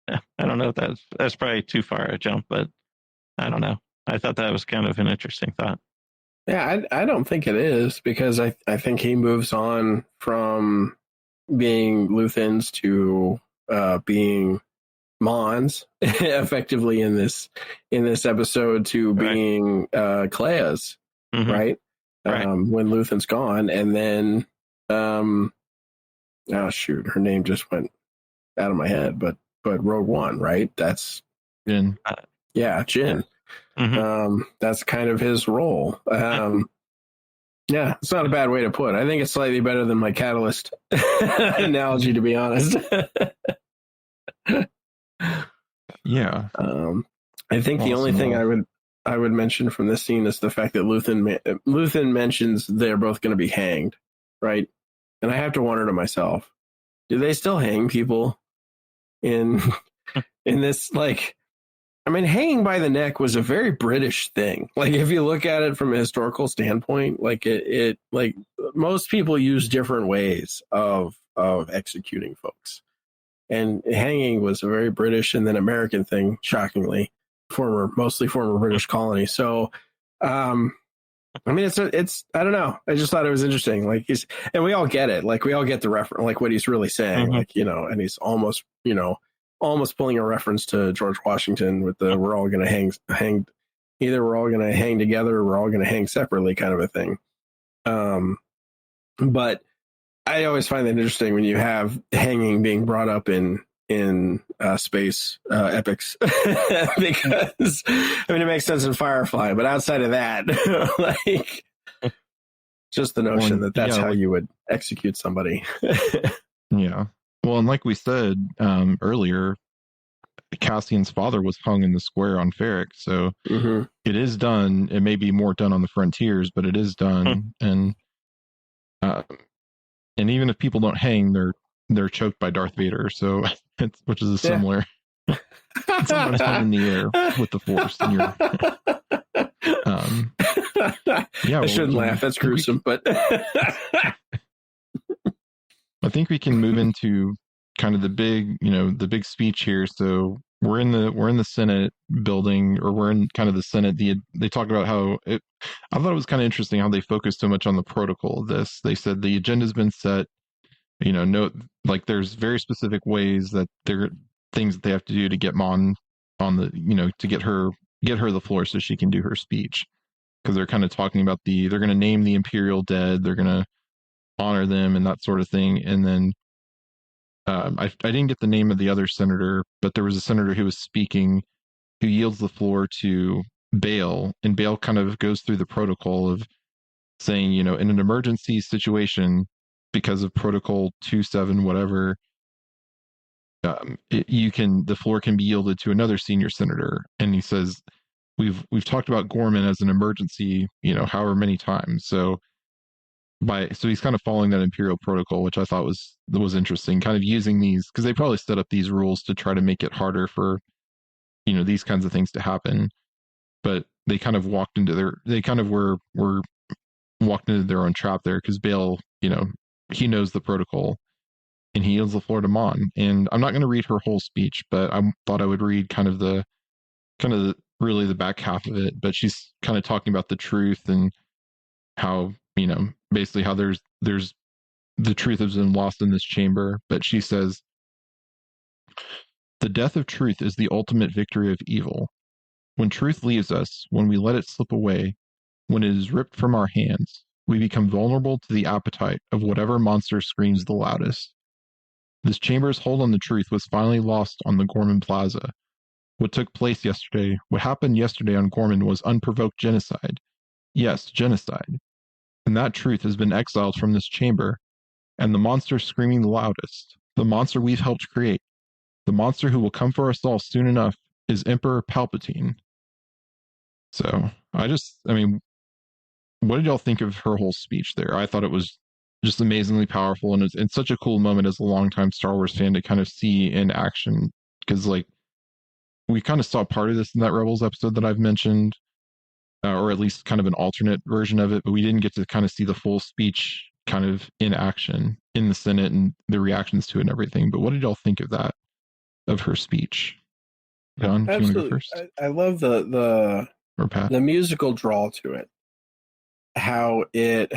I don't know if that's probably too far a jump, but I don't know. I thought that was kind of an interesting thought. Yeah, I don't think it is, because I think he moves on from being Luthens to being Mons effectively in this episode to being Clea's, right? When Luthen's gone, and then oh shoot, her name just went out of my head, but Rogue One, right? That's Jin. Yeah, Jin. That's kind of his role. Yeah, it's not a bad way to put it. I think it's slightly better than my Catalyst analogy, to be honest. Yeah. I think the only thing I would mention from this scene is the fact that Luthen mentions they're both going to be hanged, right? And I have to wonder to myself, do they still hang people in this? Like, I mean, hanging by the neck was a very British thing. Like, if you look at it from a historical standpoint, like it like most people use different ways of executing folks, and hanging was a very British and then American thing. Shockingly, mostly former British colony. So, I mean, it's I don't know. I just thought it was interesting. Like and we all get it. Like we all get the reference, like what he's really saying. Like, and he's almost pulling a reference to George Washington with the we're all going to hang, either we're all going to hang together or we're all going to hang separately kind of a thing. But I always find that interesting when you have hanging being brought up in space epics because I mean, it makes sense in Firefly, but outside of that, like just the notion that's how you would execute somebody. Yeah. Well, and like we said earlier, Cassian's father was hung in the square on Ferric, so it is done. It may be more done on the frontiers, but it is done. And even if people don't hang, they're choked by Darth Vader. So, which is a similar, similar time in the air with the Force. And I shouldn't laugh. That's gruesome, but. I think we can move into kind of the big speech here. So we're in the Senate building, or we're in kind of the Senate. They talked about how I thought it was kind of interesting how they focused so much on the protocol of this. They said the agenda's been set. Like there's very specific ways that there are things that they have to do to get Mon on the, to get her the floor so she can do her speech. Because they're kind of talking about they're going to name the Imperial dead. They're going to honor them and that sort of thing. And then I didn't get the name of the other senator, but there was a senator who was speaking who yields the floor to Bail, and Bail kind of goes through the protocol of saying, in an emergency situation, because of protocol 2.7 whatever, the floor can be yielded to another senior senator. And he says, we've talked about Gorman as an emergency, however many times. So he's kind of following that Imperial protocol, which I thought was interesting, kind of using these, because they probably set up these rules to try to make it harder for, these kinds of things to happen. But they kind of walked into were walked into their own trap there, because Bail, he knows the protocol and he yields the floor to Mon. And I'm not going to read her whole speech, but I thought I would read kind of really the back half of it. But she's kind of talking about the truth and how, basically how there's the truth has been lost in this chamber. But she says, the death of truth is the ultimate victory of evil. When truth leaves us, when we let it slip away, when it is ripped from our hands, we become vulnerable to the appetite of whatever monster screams the loudest. This chamber's hold on the truth was finally lost on the Gorman Plaza. What took place yesterday, what happened yesterday on Gorman, was unprovoked genocide. Yes, genocide. And that truth has been exiled from this chamber, and the monster screaming the loudest, the monster we've helped create, the monster who will come for us all soon enough, is Emperor Palpatine. So, what did y'all think of her whole speech there? I thought it was just amazingly powerful, and it's such a cool moment as a longtime Star Wars fan to kind of see in action, because like we kind of saw part of this in that Rebels episode that I've mentioned, or at least kind of an alternate version of it, but we didn't get to kind of see the full speech kind of in action in the Senate and the reactions to it and everything. But what did y'all think of that, of her speech? John, do you want to go first? I love the musical draw to it. How it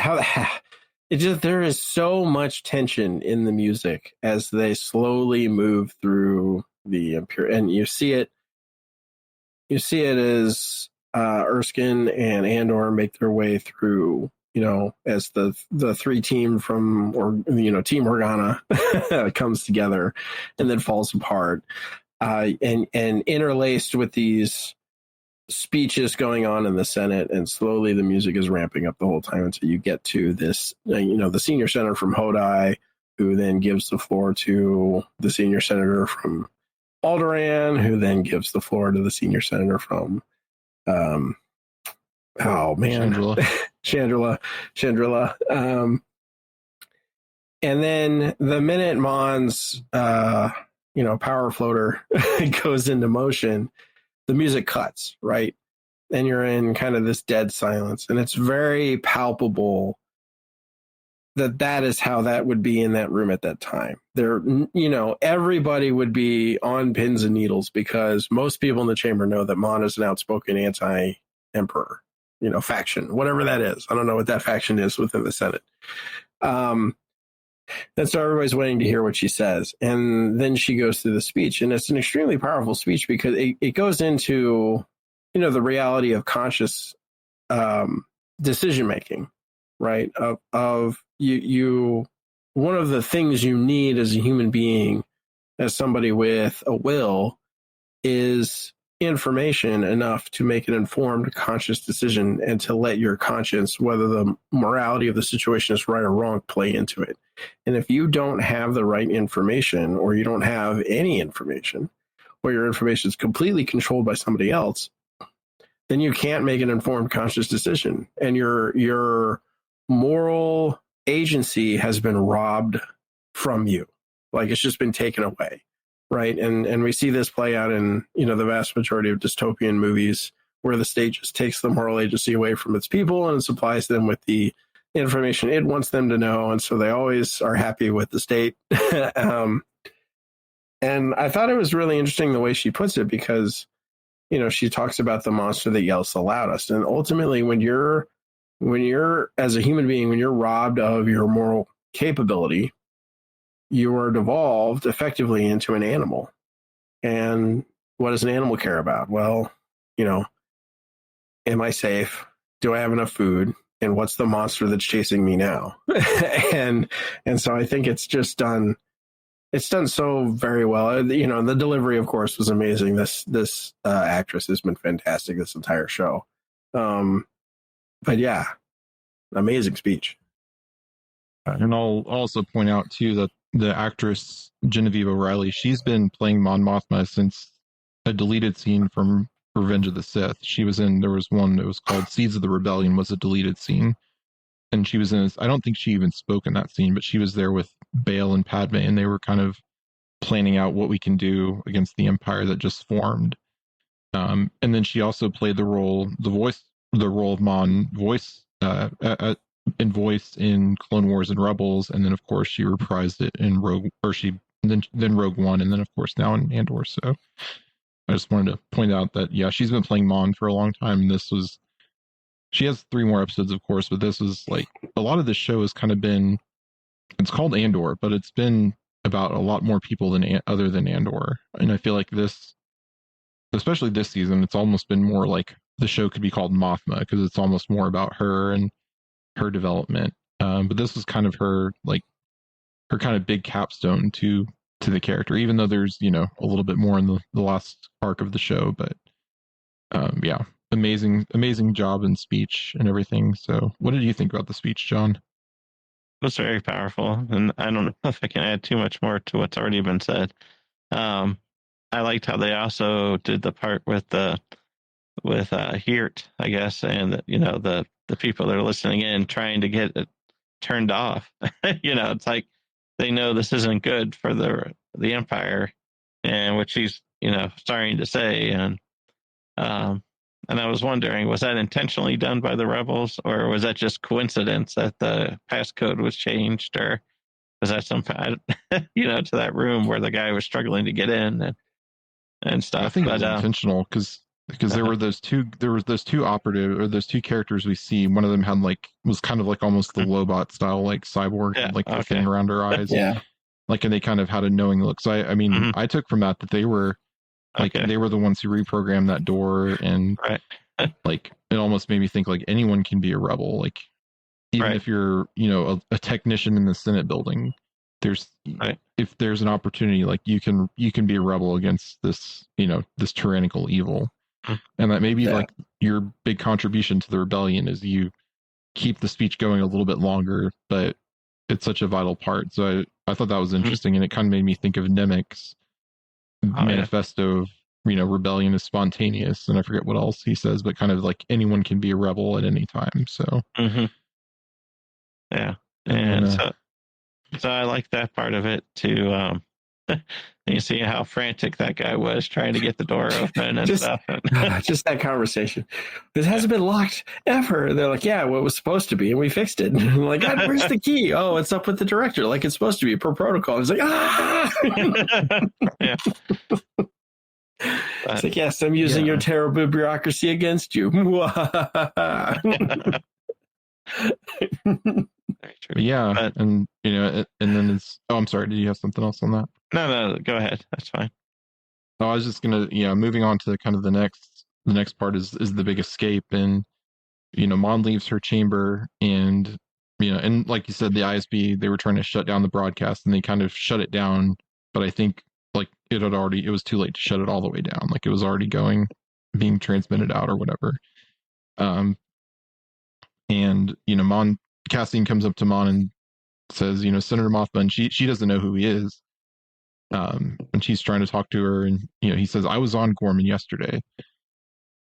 just, there is so much tension in the music as they slowly move through the Imperial, and you see it as Erskine and Andor make their way through, as the three team from, Team Organa comes together and then falls apart, and interlaced with these speeches going on in the Senate, and slowly the music is ramping up the whole time until you get to this, the senior senator from Hodai, who then gives the floor to the senior senator from Alderaan, who then gives the floor to the senior senator from Chandrila. And then the minute Mon's power floater goes into motion, the music cuts, right? And you're in kind of this dead silence. And it's very palpable that is how that would be in that room at that time. There, everybody would be on pins and needles, because most people in the chamber know that Mon is an outspoken anti-emperor, faction, whatever that is. I don't know what that faction is within the Senate. And so everybody's waiting to hear what she says. And then she goes through the speech, and it's an extremely powerful speech, because it goes into, the reality of conscious decision-making, right? Of you, one of the things you need as a human being, as somebody with a will, is information enough to make an informed, conscious decision, and to let your conscience, whether the morality of the situation is right or wrong, play into it. And if you don't have the right information, or you don't have any information, or your information is completely controlled by somebody else, then you can't make an informed, conscious decision. And your moral agency has been robbed from you. Like, it's just been taken away. Right. And we see this play out in, the vast majority of dystopian movies, where the state just takes the moral agency away from its people and supplies them with the information it wants them to know. And so they always are happy with the state. And I thought it was really interesting the way she puts it, because, she talks about the monster that yells the loudest. And ultimately, when you're as a human being, when you're robbed of your moral capability, you are devolved effectively into an animal. And what does an animal care about? Well, am I safe? Do I have enough food? And what's the monster that's chasing me now? and so I think it's done so very well. The delivery, of course, was amazing. This actress has been fantastic this entire show. But yeah, amazing speech. And I'll also point out too that the actress Genevieve O'Reilly, she's been playing Mon Mothma since a deleted scene from Revenge of the Sith. There was one that was called Seeds of the Rebellion, was a deleted scene. And she was I don't think she even spoke in that scene, but she was there with Bail and Padme, and they were kind of planning out what we can do against the Empire that just formed. And then she also played the role of Mon in Clone Wars and Rebels, and then of course she reprised it in Rogue One, and then of course now in Andor. So I just wanted to point out that she's been playing Mon for a long time. She has 3 more episodes, of course, but this was like, a lot of this show has kind of been, it's called Andor, but it's been about a lot more people other than Andor. And I feel like especially this season, it's almost been more like the show could be called Mothma, because it's almost more about her and her development. But this was kind of her kind of big capstone to the character, even though there's, a little bit more in the last arc of the show. But amazing job in speech and everything. So what did you think about the speech, John? It was very powerful, and I don't know if I can add too much more to what's already been said. I liked how they also did the part with Heert, I guess, and the people that are listening in, trying to get turned off. It's like they know this isn't good for the Empire, and what she's starting to say, and I was wondering, was that intentionally done by the rebels, or was that just coincidence that the passcode was changed, or was that some to that room where the guy was struggling to get in and stuff? I think it was intentional because there were those two operative, or those two characters we see. One of them was kind of like almost the Lobot style, like cyborg, the thing around her eyes. Yeah. And they kind of had a knowing look. So I mean, I took from that they were they were the ones who reprogrammed that door, and it almost made me think anyone can be a rebel. Even if you're a technician in the Senate building, if there's an opportunity, you can be a rebel against this this tyrannical evil. And that maybe your big contribution to the rebellion is you keep the speech going a little bit longer, but it's such a vital part. So I thought that was interesting, and it kind of made me think of Nemec's manifesto of rebellion is spontaneous, and I forget what else he says, but kind of anyone can be a rebel at any time. So yeah, and so I like that part of it too. You see how frantic that guy was trying to get the door open and stuff. Just that conversation. This hasn't been locked ever. They're like, yeah, well, it was supposed to be, and we fixed it. And I'm like, God, where's the key? Oh, it's up with the director, like it's supposed to be per protocol. He's like, yeah. It's like, yes, I'm using your terrible bureaucracy against you. Yeah, and and then it's. Oh, I'm sorry. Did you have something else on that? No, go ahead. That's fine. Oh, I was just gonna, moving on to kind of the next part is the big escape, and Mon leaves her chamber, and and like you said, the ISB, they were trying to shut down the broadcast, and they kind of shut it down, but I think it was too late to shut it all the way down. It was already being transmitted out or whatever. And Cassian comes up to Mon and says, Senator Mothma, and she doesn't know who he is. And she's trying to talk to her, and he says, I was on Gorman yesterday.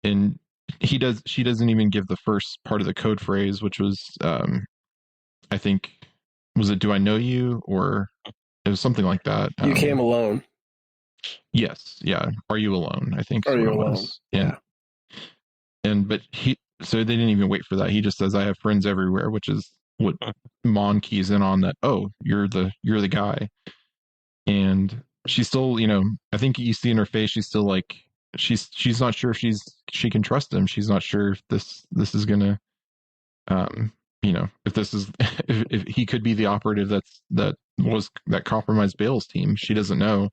And she doesn't even give the first part of the code phrase, which was I think, was it do I know you, or it was something like that. You came alone. Yes, yeah. Are you alone? I think. Are you alone? Yeah. But so they didn't even wait for that. He just says, I have friends everywhere, which is what Mon keys in on, that, oh, you're the guy. And she's still, I think you see in her face, she's still she's not sure if she can trust him. She's not sure if this is gonna, if this is, if he could be the operative that compromised Bale's team. She doesn't know.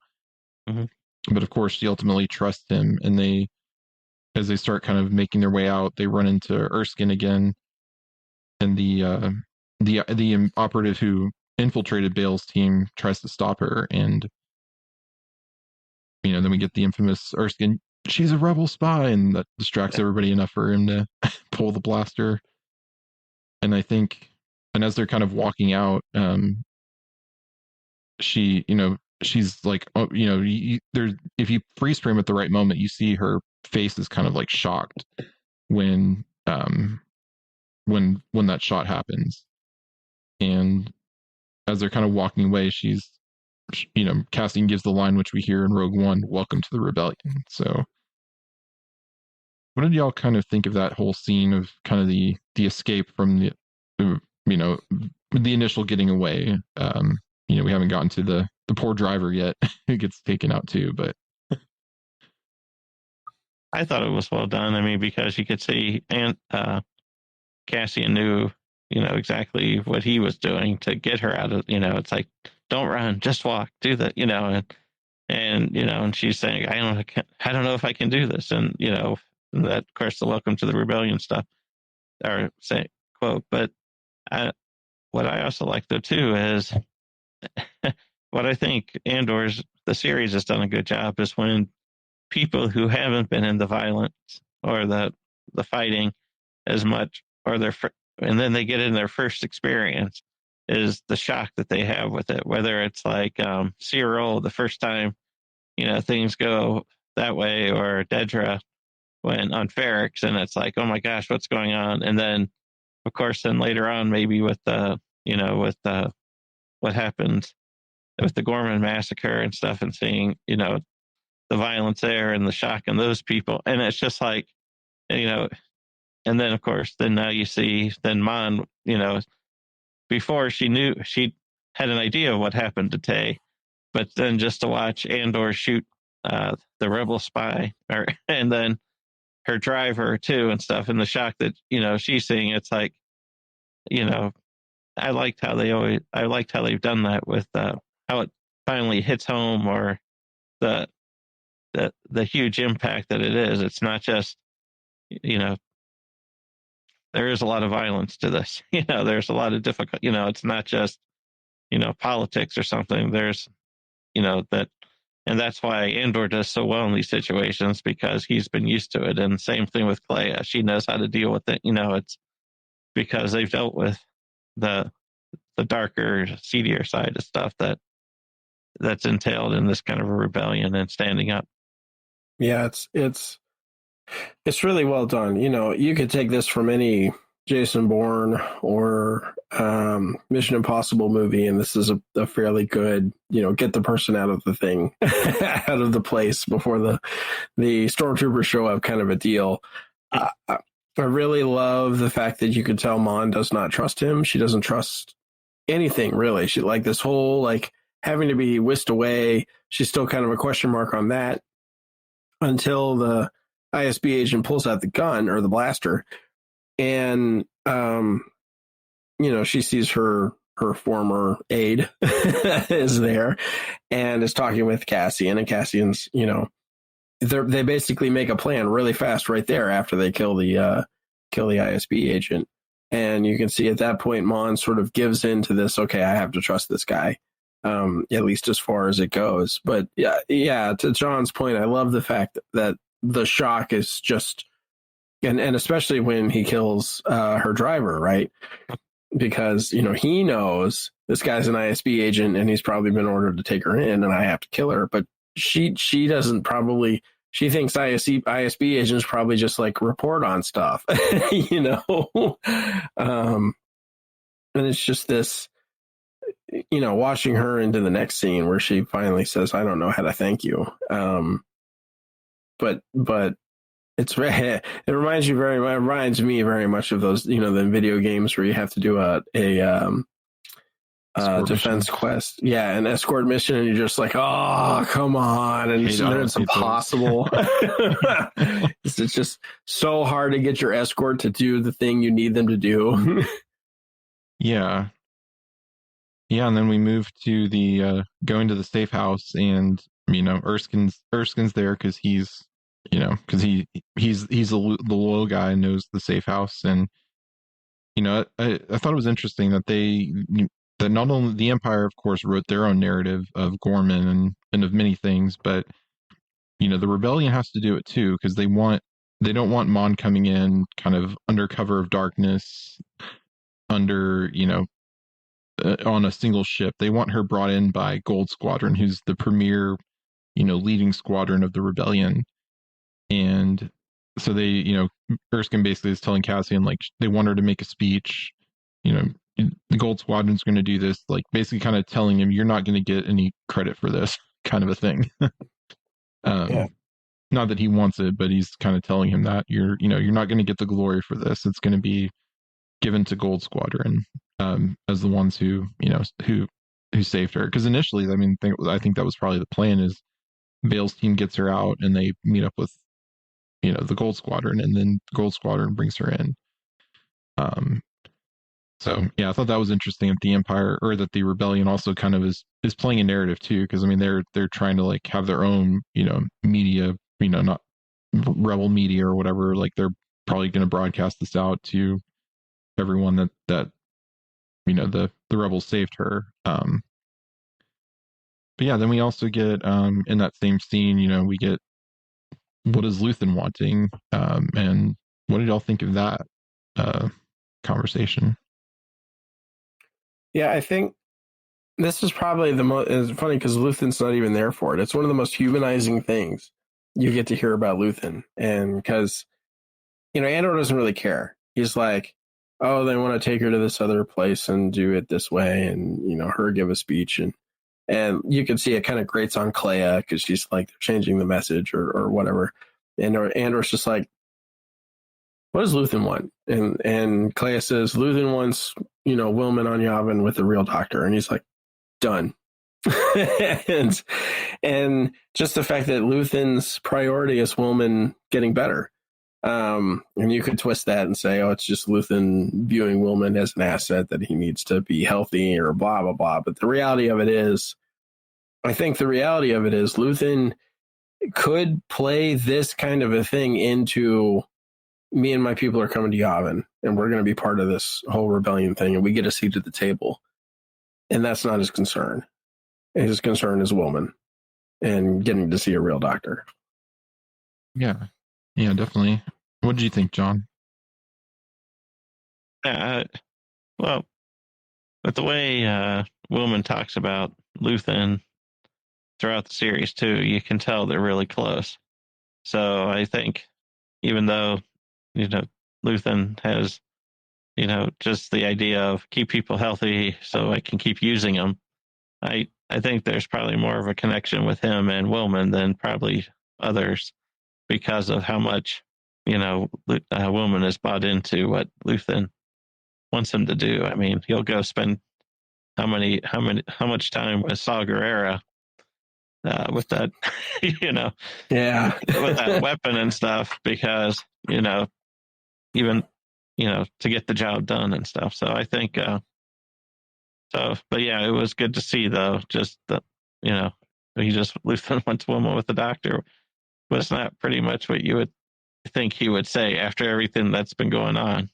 But of course, she ultimately trusts him, and as they start kind of making their way out, they run into Erskine again, and the operative who infiltrated Bale's team tries to stop her, and then we get the infamous Erskine, she's a rebel spy, and that distracts everybody enough for him to pull the blaster. And I think, and as they're kind of walking out, she's like, oh, if you freeze frame at the right moment, you see her face is kind of shocked when that shot happens. And as they're kind of walking away, Cassian gives the line which we hear in Rogue One, welcome to the rebellion. So what did y'all kind of think of that whole scene of kind of the escape from the initial getting away? We haven't gotten to the poor driver yet who gets taken out too, but I thought it was well done. I mean, because you could see, and Cassian knew, exactly what he was doing to get her out of, it's like, don't run, just walk, do that, and she's saying, I don't know if I can do this. And, that, of course, the welcome to the rebellion stuff, or say quote, but what I also like though, too, is what I think the series has done a good job is when people who haven't been in the violence or the fighting as much, and then they get in their first experience, is the shock that they have with it. Whether it's like Cyril the first time, things go that way, or Dedra when on Ferrix, and it's like, oh my gosh, what's going on? And then, of course, then later on, maybe with with what happened with the Gorman massacre and stuff, and seeing, the violence there and the shock in those people. And it's just like, and then of course, then now you see, then Mon, before she had an idea of what happened to Tay, but then just to watch Andor shoot the rebel spy, and then her driver too and stuff, and the shock that, she's seeing, it's like, I liked how they've done that with how it finally hits home, or the huge impact that it is. It's not just, there is a lot of violence to this. There's a lot of difficult, it's not just, politics or something. There's, that, and that's why Andor does so well in these situations, because he's been used to it. And same thing with Clea. She knows how to deal with it. It's because they've dealt with the darker, seedier side of stuff that's entailed in this kind of a rebellion and standing up. Yeah, it's really well done. You could take this from any Jason Bourne or Mission Impossible movie, and this is a fairly good, get the person out of the thing, out of the place before the stormtroopers show up kind of a deal. I really love the fact that you could tell Mon does not trust him. She doesn't trust anything, really. She, like, this whole, having to be whisked away, she's still kind of a question mark on that until the ISB agent pulls out the gun or the blaster, and she sees her former aide is there and is talking with Cassian, and Cassian's, they basically make a plan really fast right there after they kill the ISB agent. And you can see at that point, Mon sort of gives in to this, okay, I have to trust this guy, at least as far as it goes. But yeah, to John's point, I love the fact that the shock is just, and especially when he kills her driver, right? Because, he knows this guy's an ISB agent and he's probably been ordered to take her in and I have to kill her. But she doesn't probably, she thinks ISB agents probably just report on stuff, and it's just this, watching her into the next scene where she finally says, I don't know how to thank you. But it reminds me very much of those, the video games where you have to do a defense quest. Yeah, an escort mission, and you're just like, oh, come on. And it's impossible. It's just so hard to get your escort to do the thing you need them to do. Yeah. Yeah, and then we move to the going to the safe house, and Erskine's there because he's the loyal guy and knows the safe house. And I thought it was interesting that that not only the Empire, of course, wrote their own narrative of Gorman and of many things, but the rebellion has to do it too, because they don't want Mon coming in kind of under cover of darkness, under on a single ship. They want her brought in by Gold Squadron, who's the premier leading squadron of the rebellion. And so they, Erskine basically is telling Cassian, they want her to make a speech, the Gold Squadron's going to do this, basically kind of telling him, you're not going to get any credit for this, kind of a thing. Not that he wants it, but he's kind of telling him that you're not going to get the glory for this. It's going to be given to Gold Squadron as the ones who saved her. Because initially, I think that was probably the plan, is Bale's team gets her out and they meet up with the Gold Squadron, and then Gold Squadron brings her in. So yeah, I thought that was interesting that the Empire, or that the Rebellion, also kind of is playing a narrative too, because they're trying to have their own media, not rebel media or whatever. They're probably going to broadcast this out to everyone that the rebels saved her. But yeah, then we also get in that same scene, we get, what is Luthen wanting, and what did y'all think of that conversation? Yeah, I think this is probably the most. It's funny because Luthen's not even there for it. It's one of the most humanizing things you get to hear about Luthen, and because Andor doesn't really care. He's like, oh, they want to take her to this other place and do it this way, and her give a speech, and you can see it kind of grates on Clea because she's like changing the message or whatever, and Andor's just like, what does Luthen want? And Clea says Luthen wants Wilman on Yavin with the real doctor, and he's like, done. and just the fact that Luthen's priority is Wilman getting better. And you could twist that and say, oh, it's just Luthen viewing Wilman as an asset that he needs to be healthy or blah, blah, blah. But the reality of it is, Luthen could play this kind of a thing into me and my people are coming to Yavin and we're going to be part of this whole rebellion thing and we get a seat at the table. And that's not his concern. His concern is Wilman and getting to see a real doctor. Yeah, definitely. What did you think, John? Well, with the way Wilman talks about Luthen throughout the series too, you can tell they're really close. So I think even though, Luthen has, just the idea of keep people healthy so I can keep using them, I think there's probably more of a connection with him and Wilman than probably others because of how much, Wilman is bought into what Luthen wants him to do. I mean, he'll go spend how much time with Saw Gerrera with that, yeah, with that weapon and stuff because, even, to get the job done and stuff. So I think, but yeah, it was good to see though, just that, Luthen wants Wilma with the doctor was not pretty much what you would think he would say after everything that's been going on.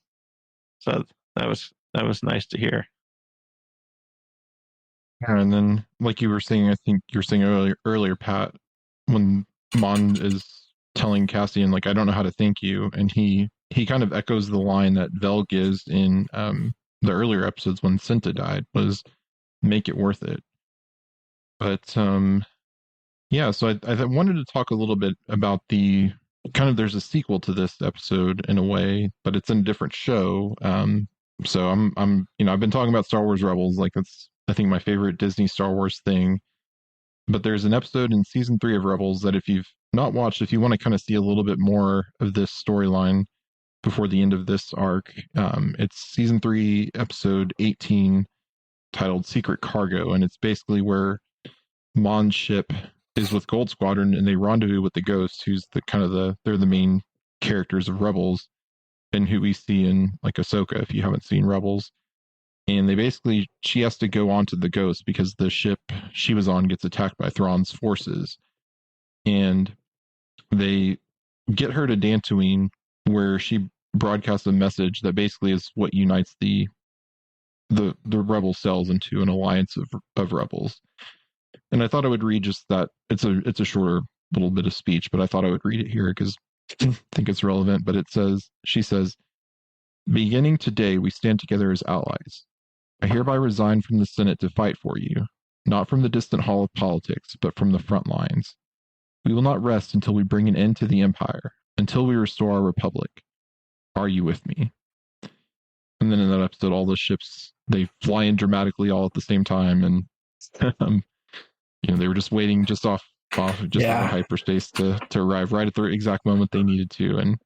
So that was nice to hear. Yeah, and then like you were saying, I think you were saying earlier, Pat, when Mon is telling Cassian, like, I don't know how to thank you, and he kind of echoes the line that Vel gives in the earlier episodes when Cinta died, was make it worth it. But yeah, so I wanted to talk a little bit about the kind of, there's a sequel to this episode in a way, but it's in a different show. So I'm I've been talking about Star Wars Rebels, like that's I think my favorite Disney Star Wars thing. But there's an episode in season 3 of Rebels that if you've not watched, if you want to kind of see a little bit more of this storyline before the end of this arc, it's season 3, episode 18, titled Secret Cargo. And it's basically where Mon's ship is with Gold Squadron and they rendezvous with the Ghost, who's they're the main characters of Rebels and who we see in like Ahsoka, if you haven't seen Rebels. And she has to go onto the Ghost because the ship she was on gets attacked by Thrawn's forces. And they get her to Dantooine, where she broadcasts a message that basically is what unites the rebel cells into an alliance of rebels. And I thought I would read just that. It's a shorter little bit of speech, but I thought I would read it here because I think it's relevant. But she says, beginning today, we stand together as allies. I hereby resign from the Senate to fight for you, not from the distant hall of politics, but from the front lines. We will not rest until we bring an end to the Empire, until we restore our republic. Are you with me? And then in that episode, all the ships, they fly in dramatically all at the same time, and they were just waiting just off hyperspace to arrive right at the exact moment they needed to, and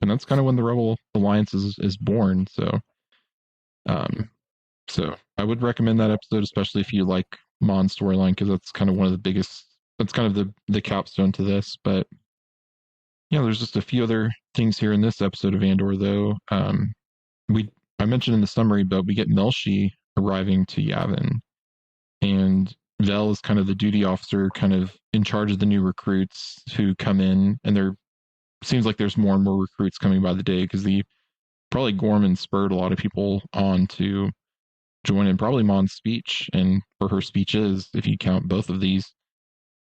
that's kind of when the Rebel Alliance is born. So I would recommend that episode, especially if you like Mon's storyline, because that's kind of one of the biggest. That's kind of the capstone to this. But there's just a few other things here in this episode of Andor, though. I mentioned in the summary, but we get Melshi arriving to Yavin, and Vel is kind of the duty officer, kind of in charge of the new recruits who come in, and there seems like there's more and more recruits coming by the day because probably Gorman spurred a lot of people on to join in. Probably Mon's speech and for her speeches, if you count both of these,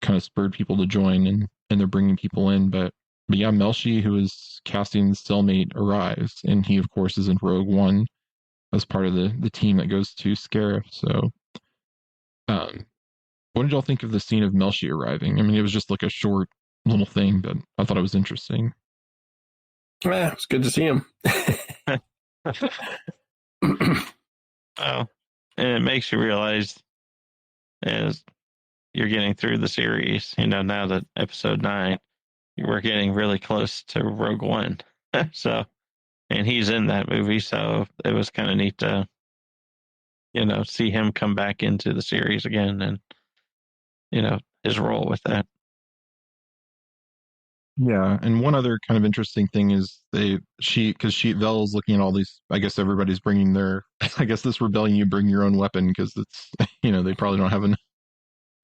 kind of spurred people to join, and they're bringing people in. But yeah, Melshi, who is Cassian's cellmate, arrives, and he of course is in Rogue One as part of the team that goes to Scarif. So what did y'all think of the scene of Melshi arriving? I mean, it was just like a short little thing, but I thought it was interesting. Yeah, it's good to see him. Oh, and it makes you realize as you're getting through the series, now that episode 9, we're getting really close to Rogue One. So, and he's in that movie, so it was kind of neat to, see him come back into the series again and, his role with that. Yeah, and one other kind of interesting thing is Vel's looking at all these. I guess everybody's bringing their. I guess this rebellion, you bring your own weapon because it's they probably don't have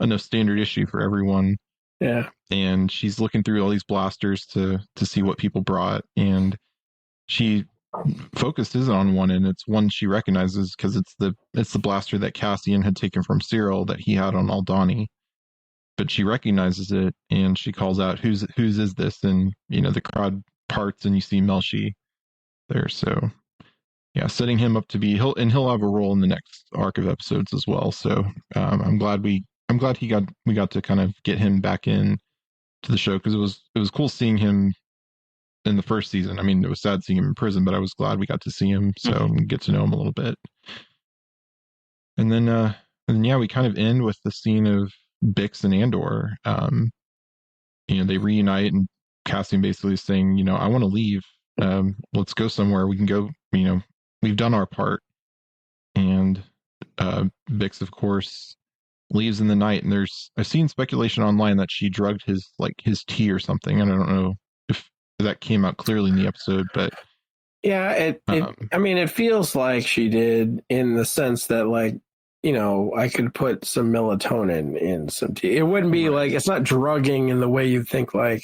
enough standard issue for everyone. Yeah, and she's looking through all these blasters to see what people brought, and she focuses on one, and it's one she recognizes because it's the blaster that Cassian had taken from Cyril that he had on Aldhani. But she recognizes it, and she calls out, "Whose is this?" And the crowd parts, and you see Melshi there. So, yeah, setting him up to be he'll have a role in the next arc of episodes as well. So, I'm glad we got to kind of get him back in to the show because it was cool seeing him in the first season. I mean, it was sad seeing him in prison, but I was glad we got to see him and get to know him a little bit. And then yeah, we kind of end with the scene of Bix and Andor. They reunite, and Cassian basically is saying, I want to leave. Let's go somewhere. We can go. We've done our part. And Bix, of course, leaves in the night. And I've seen speculation online that she drugged his tea or something. And I don't know if that came out clearly in the episode, but yeah, it feels like she did, in the sense that I could put some melatonin in some tea. It wouldn't be it's not drugging in the way you think, full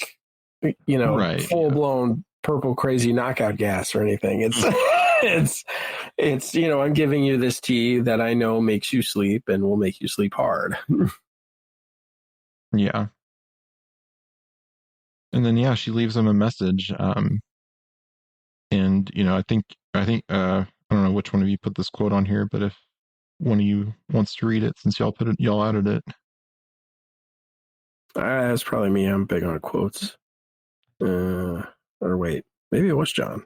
blown purple crazy knockout gas or anything. It's I'm giving you this tea that I know makes you sleep and will make you sleep hard. Yeah. And then, yeah, she leaves him a message. And, I think, I don't know which one of you put this quote on here, but if one of you wants to read it, since y'all added it. That's probably me. I'm big on quotes. Or wait, maybe it was John.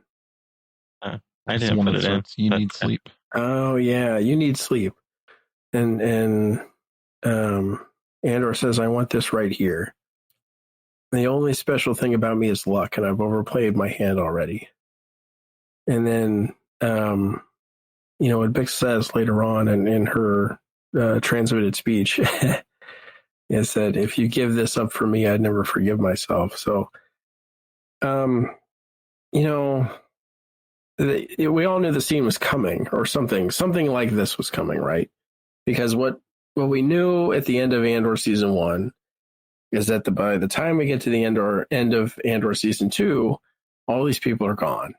I didn't put it in. You need sleep. Oh yeah, you need sleep. And Andor says, "I want this right here. The only special thing about me is luck, and I've overplayed my hand already." And then what Bix says later on in her transmitted speech is that if you give this up for me, I'd never forgive myself. So, we all knew the scene was coming, or something like this was coming, right? Because what we knew at the end of Andor season 1 is that by the time we get to the end of Andor season 2, all these people are gone,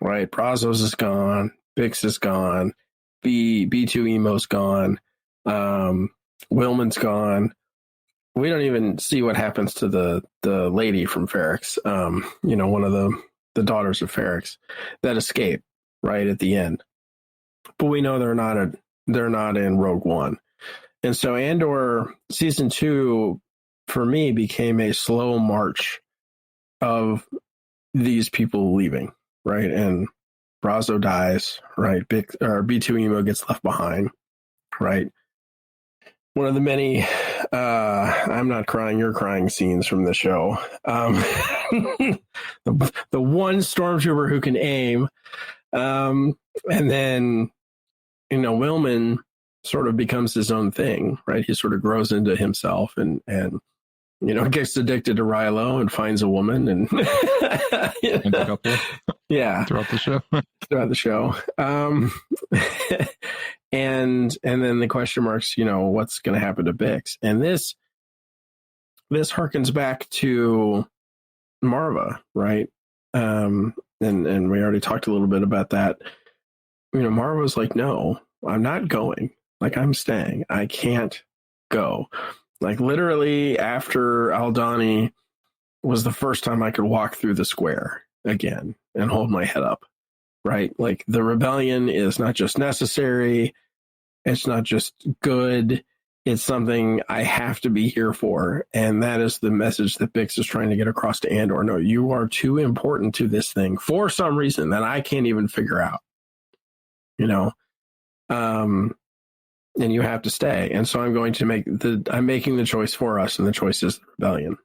right? Brazos is gone. Bix is gone. B2 Emo's gone. Wilman's gone. We don't even see what happens to the lady from Ferrix. One of the daughters of Ferrix that escape right at the end. But we know they're not in Rogue One. And so Andor season 2 for me became a slow march of these people leaving, right? And Brazo dies, right? B2 Emo gets left behind, right? One of the many I'm not crying, you're crying scenes from the show. The one stormtrooper who can aim. And then, Wilman sort of becomes his own thing, right? He sort of grows into himself and gets addicted to Rilo and finds a woman and and a couple. Yeah. Throughout the show. And then the question marks, what's going to happen to Bix? And this harkens back to Marva, right? And we already talked a little bit about that. Marva was like, no, I'm not going. I'm staying. I can't go. Literally after Aldhani was the first time I could walk through the square again and hold my head up, right? The rebellion is not just necessary. It's not just good. It's something I have to be here for. And that is the message that Bix is trying to get across to Andor. No, you are too important to this thing for some reason that I can't even figure out, and you have to stay. And so I'm going to I'm making the choice for us, and the choice is the rebellion.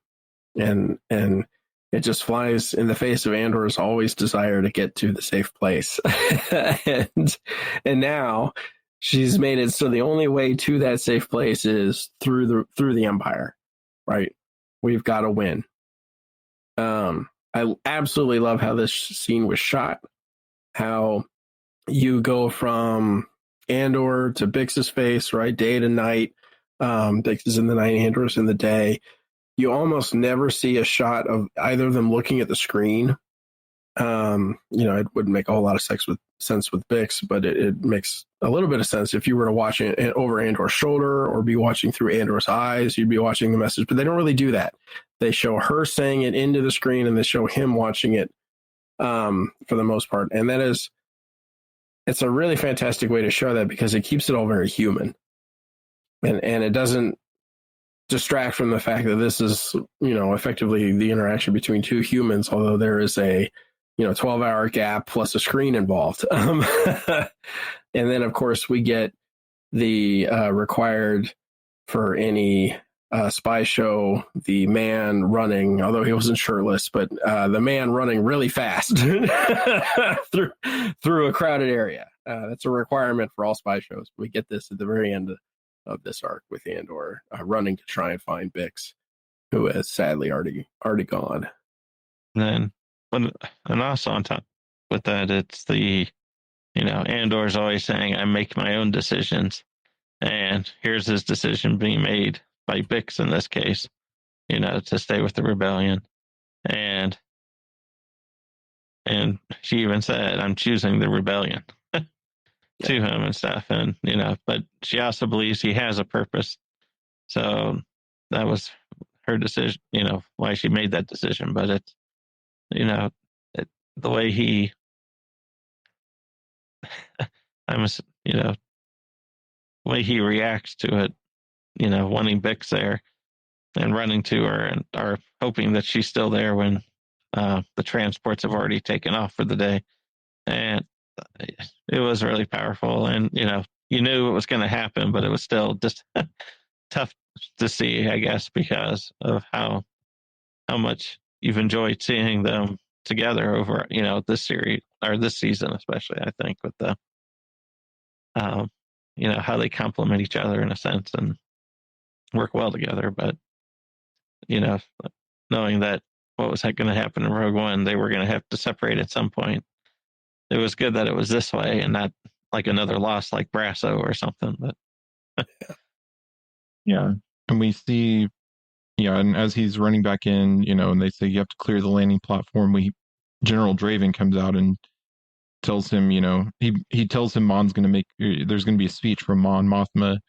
And it just flies in the face of Andor's always desire to get to the safe place. and now she's made it so the only way to that safe place is through the Empire, right? We've got to win. I absolutely love how this scene was shot, how you go from Andor to Bix's face, right? Day to night. Bix is in the night, Andor's in the day. You almost never see a shot of either of them looking at the screen. It wouldn't make a whole lot of sense with Bix, but it makes a little bit of sense if you were to watch it over Andor's shoulder or be watching through Andor's eyes. You'd be watching the message, but they don't really do that. They show her saying it into the screen, and they show him watching it for the most part. And it's a really fantastic way to show that, because it keeps it all very human, and it doesn't distract from the fact that this is, effectively the interaction between two humans, although there is a 12-hour gap plus a screen involved. And then, of course, we get the required for any spy show, the man running, although he wasn't shirtless, but the man running really fast through a crowded area. That's a requirement for all spy shows. We get this at the very end of this arc with Andor running to try and find Bix, who has sadly already gone. And also on top with that, it's the, Andor's always saying, I make my own decisions. And here's his decision being made by Bix in this case, to stay with the rebellion. And she even said, I'm choosing the rebellion to him and stuff. And, but she also believes he has a purpose. So that was her decision, why she made that decision. But it's, the way he, the way he reacts to it, wanting Bix there and running to her and are hoping that she's still there when the transports have already taken off for the day. And it was really powerful. And, you knew it was going to happen, but it was still just tough to see, I guess, because of how much you've enjoyed seeing them together over, this series or this season, especially, I think, with the, how they complement each other in a sense and work well together. But, knowing that what was going to happen in Rogue One, they were going to have to separate at some point. It was good that it was this way and not like another loss like Brasso or something. But yeah. And we see, and as he's running back in, and they say you have to clear the landing platform, General Draven comes out and tells him, he tells him there's going to be a speech from Mon Mothma,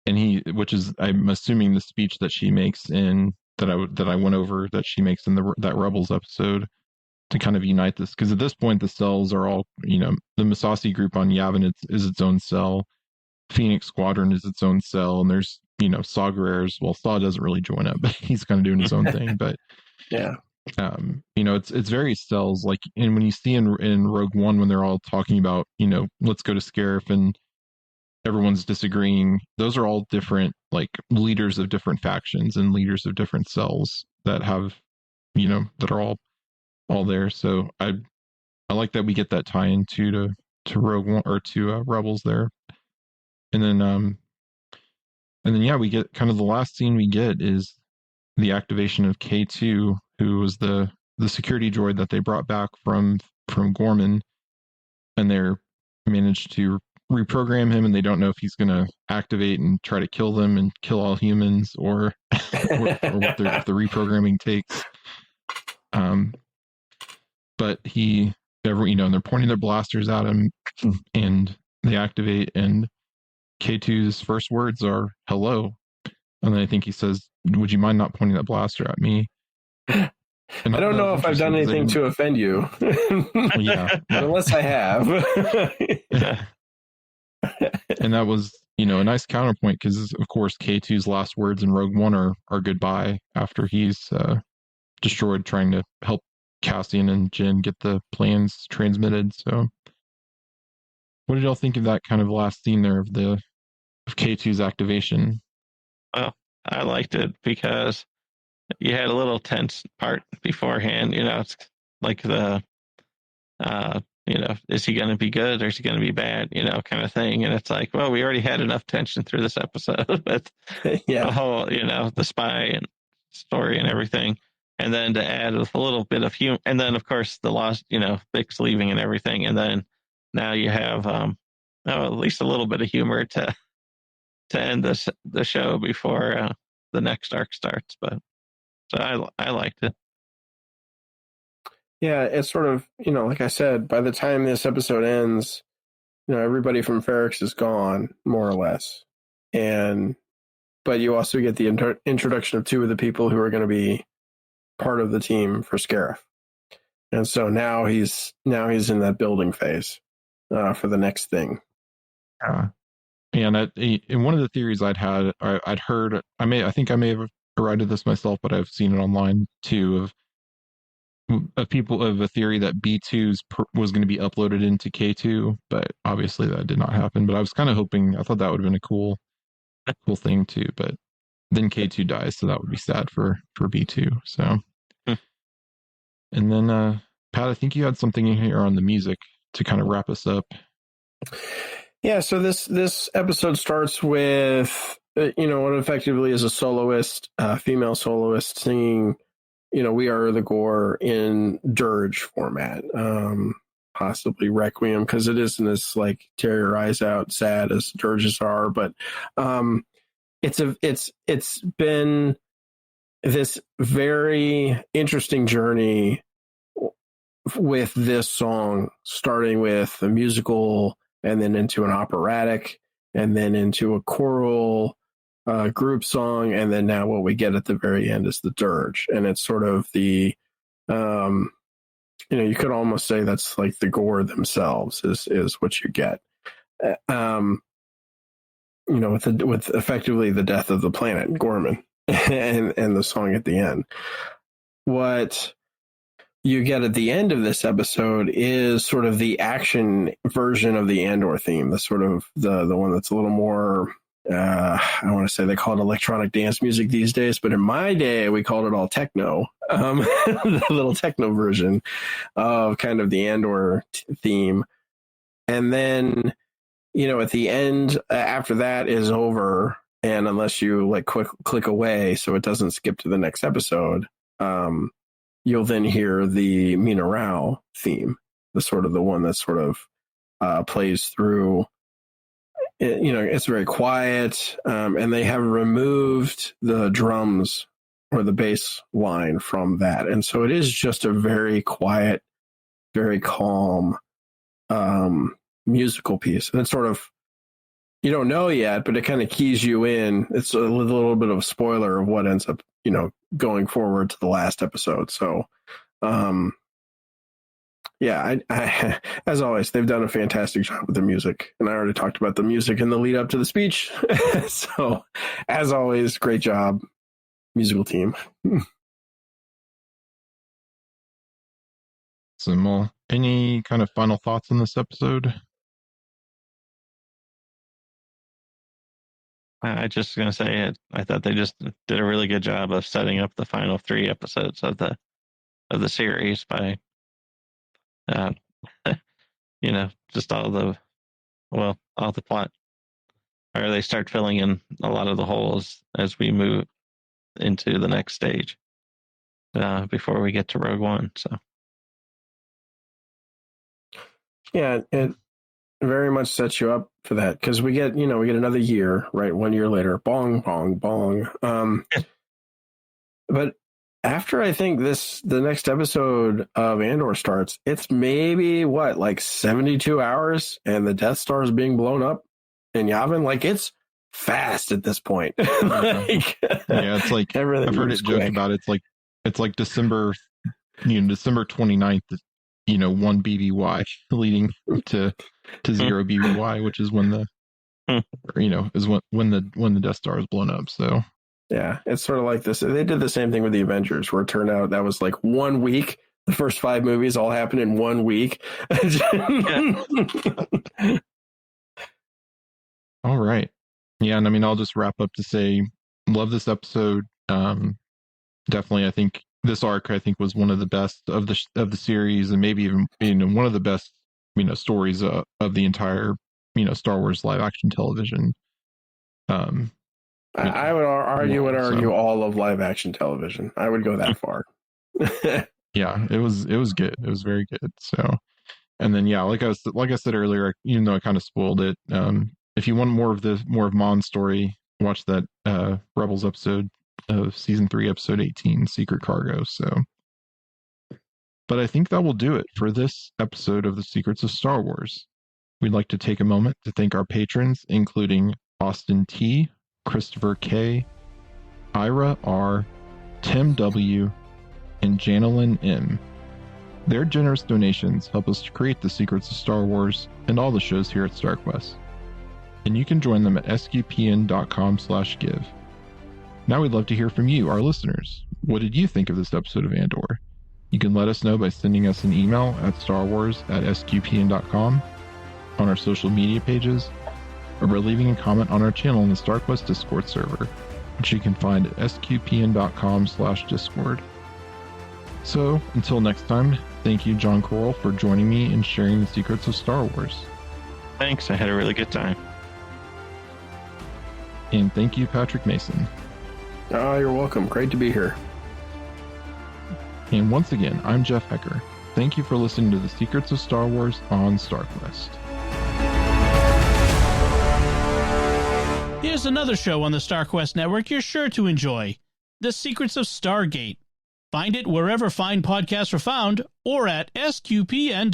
and which is, I'm assuming, the speech that she makes that I went over, that she makes in that Rebels episode, to kind of unite this, because at this point the cells are all, the Masasi group on Yavin is its own cell, Phoenix Squadron is its own cell, and there's Saw Gerrera's, well, Saw doesn't really join up, but he's kind of doing his own thing. But yeah, it's various cells, like, and when you see in Rogue One when they're all talking about, let's go to Scarif and everyone's disagreeing, those are all different, like, leaders of different factions and leaders of different cells that have, that are all there. So I like that we get that tie into to Rogue One or to Rebels there. And then yeah, we get kind of the last scene we get is the activation of K2, who was the security droid that they brought back from Gorman, and they're managed to reprogram him, and they don't know if he's going to activate and try to kill them and kill all humans, or what the reprogramming takes. But and they're pointing their blasters at him, and they activate, and K2's first words are hello, and then I think he says, would you mind not pointing that blaster at me? And I don't know if I've done anything to offend you. Yeah. Unless I have. Yeah. And that was, a nice counterpoint, because of course K2's last words in Rogue One are goodbye, after he's destroyed trying to help Cassian and Jyn get the plans transmitted. So what did y'all think of that kind of last scene there of K2's activation? Well, I liked it because you had a little tense part beforehand. It's like is he going to be good or is he going to be bad? Kind of thing. And it's like, well, we already had enough tension through this episode with the whole, the spy and story and everything. And then to add a little bit of humor, and then of course the lost, Bix leaving and everything, and then now you have at least a little bit of humor to end the show before the next arc starts. But so I liked it. Yeah, it's sort of, like I said, by the time this episode ends, everybody from Ferrix is gone, more or less, but you also get the introduction of two of the people who are going to be part of the team for Scarif. And so now he's in that building phase for the next thing. And in one of the theories I'd heard, I think I may have arrived at this myself, but I've seen it online too, of a theory that B2's was going to be uploaded into K2, but obviously that did not happen. But I was kind of hoping, I thought that would have been a cool thing too, but then K2 dies, so that would be sad for B2. So, and then Pat, I think you had something in here on the music to kind of wrap us up. Yeah, so this episode starts with what effectively is a soloist, female soloist singing, We Are the Gore in dirge format, possibly Requiem, because it isn't as like tear your eyes out sad as dirges are, but it's been this very interesting journey with this song, starting with a musical and then into an operatic and then into a choral group song, and then now what we get at the very end is the dirge, and it's sort of the you could almost say that's like the Gore themselves is what you get, with effectively the death of the planet Gorman and the song at the end. What you get at the end of this episode is sort of the action version of the Andor theme, the sort of the one that's a little more I want to say they call it electronic dance music these days, but in my day we called it all techno, the little techno version of kind of the Andor theme. And then at the end, after that is over, and unless you like click away so it doesn't skip to the next episode, you'll then hear the Mina Rao theme, the one that sort of plays through. It's very quiet, and they have removed the drums or the bass line from that. And so it is just a very quiet, very calm musical piece. And it's sort of, you don't know yet, but it kind of keys you in. It's a little bit of a spoiler of what ends up, going forward to the last episode. So, yeah, I as always, they've done a fantastic job with the music, and I already talked about the music in the lead up to the speech. So, as always, great job, musical team. So, any kind of final thoughts on this episode? I just going to say I thought they just did a really good job of setting up the final 3 episodes of the series by just all the plot, or they start filling in a lot of the holes as we move into the next stage before we get to Rogue One. So yeah, it very much sets you up for that, because we get another year, right? 1 year later, bong bong bong. But after I think the next episode of Andor starts, it's maybe like 72 hours, and the Death Star is being blown up in Yavin. Like, it's fast at this point. Yeah, it's like I've heard it joked about. It's like December 29th. 1 BBY leading to 0 BBY, which is when when the Death Star is blown up. So. Yeah, it's sort of like this. They did the same thing with the Avengers, where it turned out that was like 1 week. The first 5 movies all happened in 1 week. All right. Yeah, and I mean, I'll just wrap up to say, love this episode. Definitely, I think this arc, I think, was one of the best of the series, and maybe even one of the best, stories of the entire, Star Wars live action television. I would argue all of live action television. I would go that far. Yeah, it was good. It was very good. So, and then yeah, like I said earlier, even though I kind of spoiled it, if you want more of Mon's story, watch that Rebels episode of season 3, episode 18, Secret Cargo. So, but I think that will do it for this episode of The Secrets of Star Wars. We'd like to take a moment to thank our patrons, including Austin T, Christopher K, Ira R, Tim W, and Janelyn M. Their generous donations help us to create The Secrets of Star Wars and all the shows here at StarQuest. And you can join them at sqpn.com/give. Now we'd love to hear from you, our listeners. What did you think of this episode of Andor? You can let us know by sending us an email at starwars@sqpn.com, on our social media pages, or by leaving a comment on our channel in the StarQuest Discord server, which you can find at sqpn.com/discord. So, until next time, thank you, Jon Koral, for joining me and sharing the secrets of Star Wars. Thanks, I had a really good time. And thank you, Patrick Mason. Oh, you're welcome. Great to be here. And once again, I'm Jeff Haecker. Thank you for listening to The Secrets of Star Wars on StarQuest. Here's another show on the StarQuest network you're sure to enjoy. The Secrets of Stargate. Find it wherever fine podcasts are found or at sqpn.com/Stargate.